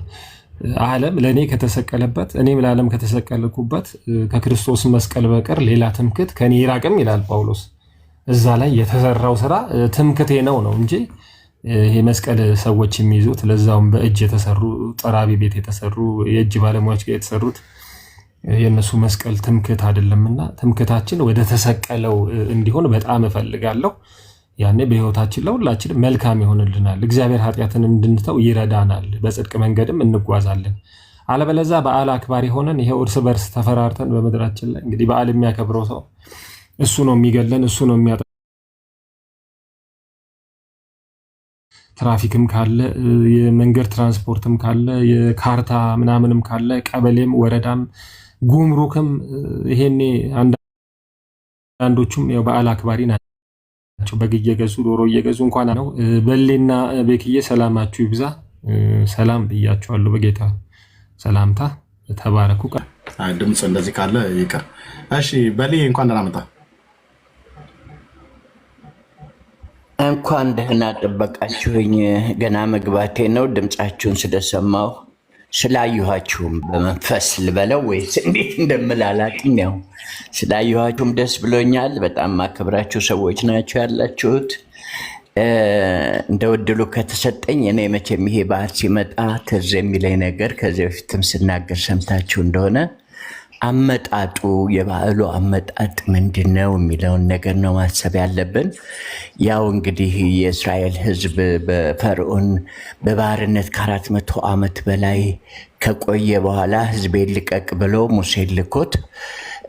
ዓለም ለእኔ ከተሰቀለበት እኔም ለዓለም ከተሰቀልኩበት ከክርስቶስ መስቀል በቀር ሌላ ትምክት ከኔ ይራቅም ይላል ጳውሎስ። እዛ ላይ የተሰራው ስራ ትምክቴ ነው እንጂ ይሄ መስቀል ሰዎች የሚይዙት ለዛውም በእጅ የተሰሩ ጠራቢ ቤት የተሰሩ የእጅ ባለሙያዎች ጋር የተሰሩት የነሱ መስቀል ትምክት አይደለምና ትምክታችን ወደ ተሰቀለው እንዲሆን በጣም እፈልጋለሁ። ያኔ በህይወታችን ለሁላችን መልካም ይሆንልናል። እግዚአብሔር ኃጢአትን እንድንተው ይረዳናል። በጽድቅ መንገድም እንጓዛለን። አለበለዚያ በዓል አክባሪ ሆነን ይሄው እርስ በርስ ተፈራርተን በምድራችን ላይ እንግዲህ በዓል የሚያከብረው ሰው እሱ ነው የሚገለን፣ እሱ ነው የሚያጠ ትራፊክም ካለ የመንገድ ትራንስፖርትም ካለ የካርታ ምናምንም ካለ ቀበሌም ወረዳም ጉምሩክም ይሄኔ አንዳንዶቹም ያው በዓል አክባሪ ናቸው። በግ እየገዙ ዶሮ እየገዙ እንኳን ነው። በሌና ቤክዬ ሰላማችሁ ይብዛ። ሰላም ብያችኋለሁ። በጌታ ሰላምታ ተባረኩ። ድምፅ እንደዚህ ካለ ይቅር። እሺ በሌ እንኳን ደህና መጣ። እንኳን ደህና ጠበቃችሁኝ። ገና መግባቴ ነው። ድምፃችሁን ስለሰማሁ ስላየኋችሁም በመንፈስ ልበለው ወይስ እንዴት እንደምላላቅም ያው ስላየኋችሁም ደስ ብሎኛል። በጣም ማከብራችሁ ሰዎች ናቸው ያላችሁት። እንደ ዕድሉ ከተሰጠኝ እኔ መቼም ይሄ በዓል ሲመጣ ትዝ የሚለኝ ነገር ከዚህ በፊትም ስናገር ሰምታችሁ እንደሆነ አመጣጡ የበዓሉ አመጣጥ ምንድን ነው የሚለውን ነገር ነው ማሰብ ያለብን። ያው እንግዲህ የእስራኤል ሕዝብ በፈርዖን በባርነት ከ400 ዓመት በላይ ከቆየ በኋላ ሕዝቤን ልቀቅ ብሎ ሙሴን ልኮት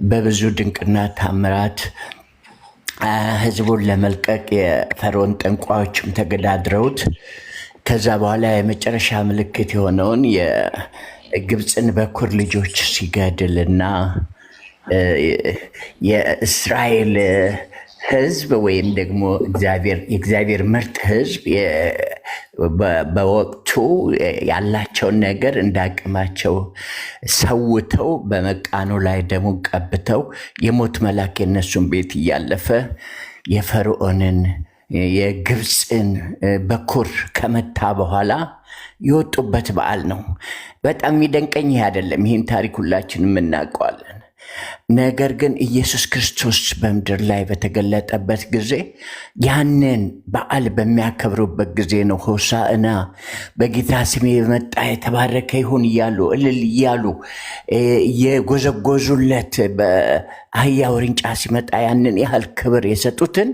በብዙ ድንቅና ታምራት ሕዝቡን ለመልቀቅ የፈርዖን ጠንቋዮችም ተገዳድረውት ከዛ በኋላ የመጨረሻ ምልክት የሆነውን ግብፅን በኩር ልጆች ሲገድልና የእስራኤል ህዝብ ወይም ደግሞ የእግዚአብሔር ምርጥ ህዝብ በወቅቱ ያላቸውን ነገር እንዳቅማቸው ሰውተው በመቃኑ ላይ ደሙ ቀብተው የሞት መልአክ የነሱን ቤት እያለፈ የፈርዖንን የግብፅን በኩር ከመታ በኋላ የወጡበት በዓል ነው። በጣም የሚደንቀኝ ይህ አይደለም። ይህን ታሪክ ሁላችንም እናውቀዋለን። ነገር ግን ኢየሱስ ክርስቶስ በምድር ላይ በተገለጠበት ጊዜ ያንን በዓል በሚያከብሩበት ጊዜ ነው ሆሳዕና በጌታ ስም የመጣ የተባረከ ይሁን እያሉ እልል እያሉ የጎዘጎዙለት በአህያ ውርንጫ ሲመጣ ያንን ያህል ክብር የሰጡትን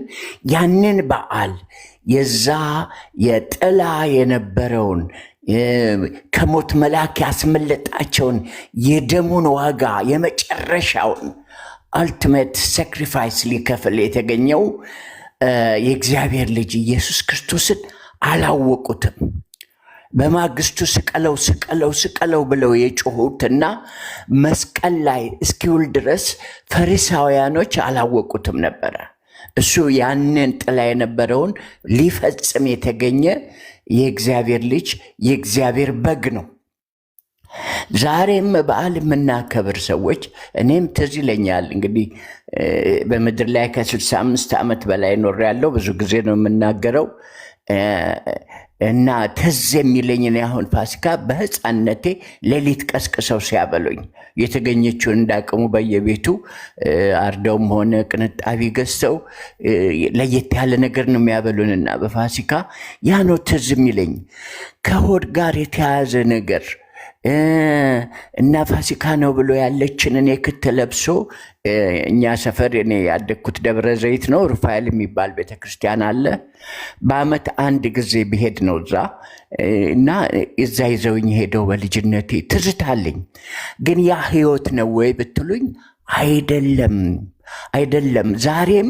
ያንን በዓል የዛ የጥላ የነበረውን ከሞት መልአክ ያስመለጣቸውን የደሙን ዋጋ የመጨረሻውን አልቲሜት ሳክሪፋይስ ሊከፍል የተገኘው የእግዚአብሔር ልጅ ኢየሱስ ክርስቶስን አላወቁትም። በማግስቱ ስቀለው ስቀለው ስቀለው ብለው የጮሁትና መስቀል ላይ እስኪውል ድረስ ፈሪሳውያኖች አላወቁትም ነበረ። እሱ ያንን ጥላ የነበረውን ሊፈጽም የተገኘ የእግዚአብሔር ልጅ የእግዚአብሔር በግ ነው። ዛሬም በዓል የምናከብር ሰዎች እኔም ትዝ ይለኛል እንግዲህ በምድር ላይ ከ65 ዓመት በላይ ኖሬያለሁ። ብዙ ጊዜ ነው የምናገረው እና ትዝ የሚለኝ አሁን ፋሲካ በሕፃንነቴ ሌሊት ቀስቅሰው ሲያበሉኝ የተገኘችውን እንዳቅሙ በየቤቱ አርደውም ሆነ ቅንጣቢ ገዝተው ለየት ያለ ነገር ነው የሚያበሉንና በፋሲካ ያ ነው ትዝ የሚለኝ። ከሆድ ጋር የተያያዘ ነገር እና ፋሲካ ነው ብሎ ያለችንን የክት ለብሶ እኛ ሰፈር እኔ ያደግኩት ደብረ ዘይት ነው። ሩፋኤል የሚባል ቤተክርስቲያን አለ። በአመት አንድ ጊዜ ብሄድ ነው እዛ እና እዛ ይዘውኝ ሄደው በልጅነቴ ትዝታለኝ። ግን ያ ህይወት ነው ወይ ብትሉኝ አይደለም። አይደለም። ዛሬም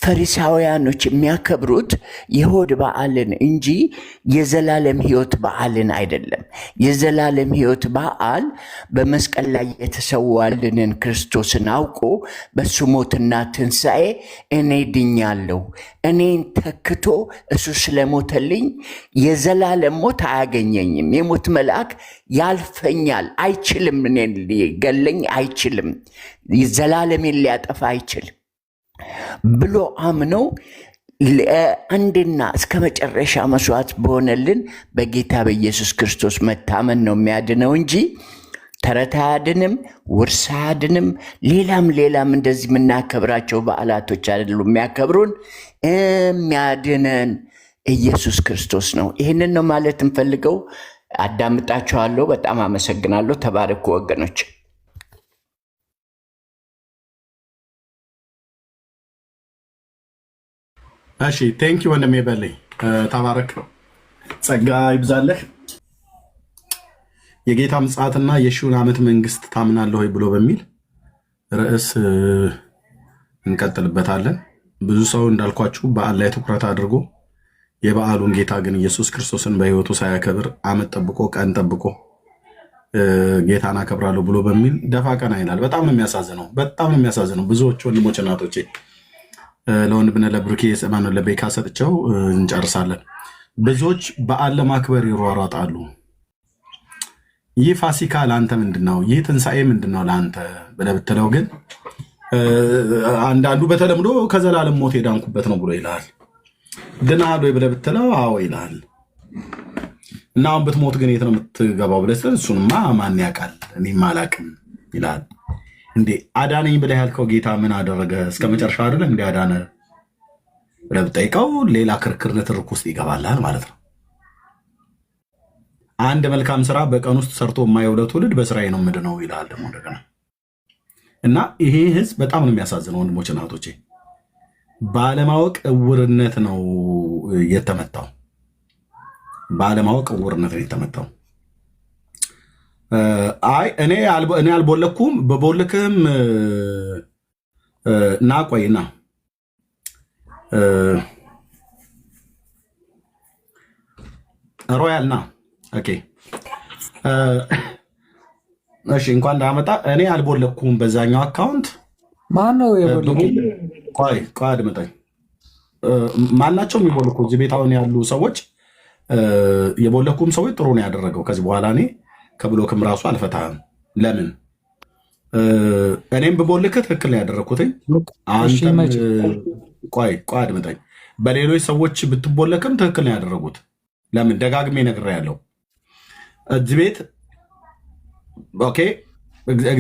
ፈሪሳውያኖች የሚያከብሩት የሆድ በዓልን እንጂ የዘላለም ሕይወት በዓልን አይደለም። የዘላለም ሕይወት በዓል በመስቀል ላይ የተሰዋልንን ክርስቶስን አውቆ በሱ ሞትና ትንሣኤ እኔ ድኛለሁ፣ እኔን ተክቶ እሱ ስለሞተልኝ የዘላለም ሞት አያገኘኝም፣ የሞት መልአክ ያልፈኛል፣ አይችልም፣ እኔን ሊገለኝ አይችልም፣ ዘላለሜን ሊያጠፋ አይችልም ብሎ አምነው አንድና እስከ መጨረሻ መስዋዕት በሆነልን በጌታ በኢየሱስ ክርስቶስ መታመን ነው የሚያድነው እንጂ ተረት አያድንም፣ ውርስ አያድንም፣ ሌላም እንደዚህ የምናከብራቸው በዓላቶች አይደሉም የሚያከብሩን። የሚያድነን ኢየሱስ ክርስቶስ ነው። ይህንን ነው ማለት እንፈልገው። አዳምጣችኋለሁ። በጣም አመሰግናለሁ። ተባረኩ ወገኖች። እሺ ቴንኪ ወንድሜ በለኝ። ተባረክ፣ ጸጋ ይብዛለህ። የጌታ ምጽአትና የሺውን ዓመት መንግስት ታምናለህ ወይ ብሎ በሚል ርዕስ እንቀጥልበታለን። ብዙ ሰው እንዳልኳችሁ በዓል ላይ ትኩረት አድርጎ የበዓሉን ጌታ ግን ኢየሱስ ክርስቶስን በሕይወቱ ሳያከብር ዓመት ጠብቆ ቀን ጠብቆ ጌታን አከብራለሁ ብሎ በሚል ደፋ ቀና ይላል። በጣም ነው የሚያሳዝነው፣ በጣም ነው የሚያሳዝነው። ብዙዎች ወንድሞች እናቶቼ ለወንድምነ ለብሩኬ ሰማን ለቤካ ሰጥቸው እንጨርሳለን። ብዙዎች በዓል ለማክበር ይሯሯጣሉ። ይህ ፋሲካ ለአንተ ምንድነው? ይህ ትንሣኤ ምንድነው ለአንተ ብለህ ብትለው ግን አንዳንዱ በተለምዶ ከዘላለም ሞት የዳንኩበት ነው ብሎ ይላል። ድናል ወይ ብለህ ብትለው አዎ ይላል። እና አሁን ብትሞት ግን የት ነው የምትገባው ብለህ ስትል እሱንማ ማን ያውቃል እኔም አላውቅም ይላል። እንዴ አዳነኝ ብለህ ያልከው ጌታ ምን አደረገ እስከ መጨረሻው አይደለም እንዴ አዳነ ብለህ ብጠይቀው ሌላ ክርክር ንትርክ ውስጥ ይገባላል ማለት ነው። አንድ መልካም ስራ በቀን ውስጥ ሰርቶ የማይውለው ትውልድ በስራዬ ነው ምንድነው ይላል ደግሞ እንደገና። እና ይሄ ህዝብ በጣም ነው የሚያሳዝነው ወንድሞች እና እህቶቼ። ባለማወቅ እውርነት ነው የተመታው። ባለማወቅ እውርነት ነው የተመታው። አይ እኔ አልቦለኩም በቦልክም ና ቆይና ሮያል ና ኦኬ እሺ እንኳን እንዳመጣ እኔ አልቦለኩም በዛኛው አካውንት ማን ነው የቦለከው? ቆይ አድምጠኝ። ማናቸው የሚቦልኩ እዚህ ቤት አሁን ያሉ ሰዎች የቦለኩም ሰዎች ጥሩ ነው ያደረገው። ከዚህ በኋላ እኔ ከብሎክም ራሱ አልፈታህም። ለምን እኔም ብቦልክህ ትክክል ነው ያደረግኩትኝ። ቆይ አድምጠኝ። በሌሎች ሰዎች ብትቦለክም ትክክል ነው ያደረጉት። ለምን ደጋግሜ ነግሬያለሁ እዚህ ቤት ኦኬ።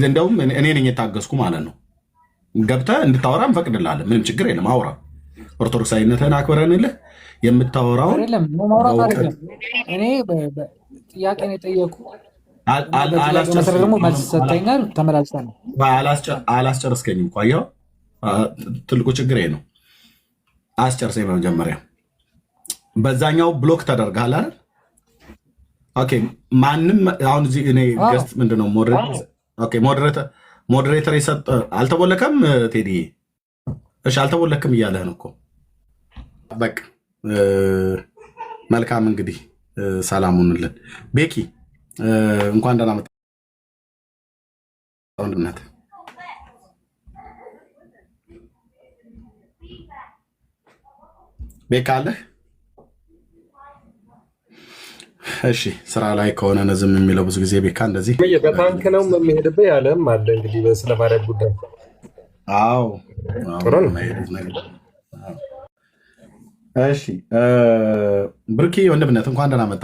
እንደውም እኔ ነኝ የታገዝኩ ማለት ነው። ገብተህ እንድታወራ እንፈቅድልሃለን። ምንም ችግር የለም። አውራ። ኦርቶዶክሳዊነትህን አክብረንልህ የምታወራው እኔ ጥያቄ ነው የጠየኩ። ሰተኛል ተመላልሰን አላስጨርስከኝም። ቆየው ትልቁ ችግር ነው። አስጨርሰኝ በመጀመሪያ። በዛኛው ብሎክ ተደርገሃል አይደል? ኦኬ ማንም አሁን እዚህ እኔ ገስት ምንድነው ሞዴሬተር የሰጠ አልተቦለከም። ቴዲ እሺ አልተቦለክም እያለህን እኮ በቃ መልካም እንግዲህ ሰላሙንልን። ቤኪ እንኳን ደህና መጣ ወንድነት። ቤካ አለህ? እሺ ስራ ላይ ከሆነ ነዝም የሚለው ብዙ ጊዜ ቤካ እንደዚህ በታንክ ነው የሚሄድብህ ያለም አለ እንግዲህ ስለማድረግ ጉዳይ። አዎ እሺ ብርኪ ወንድምነት እንኳን ደህና መጣ።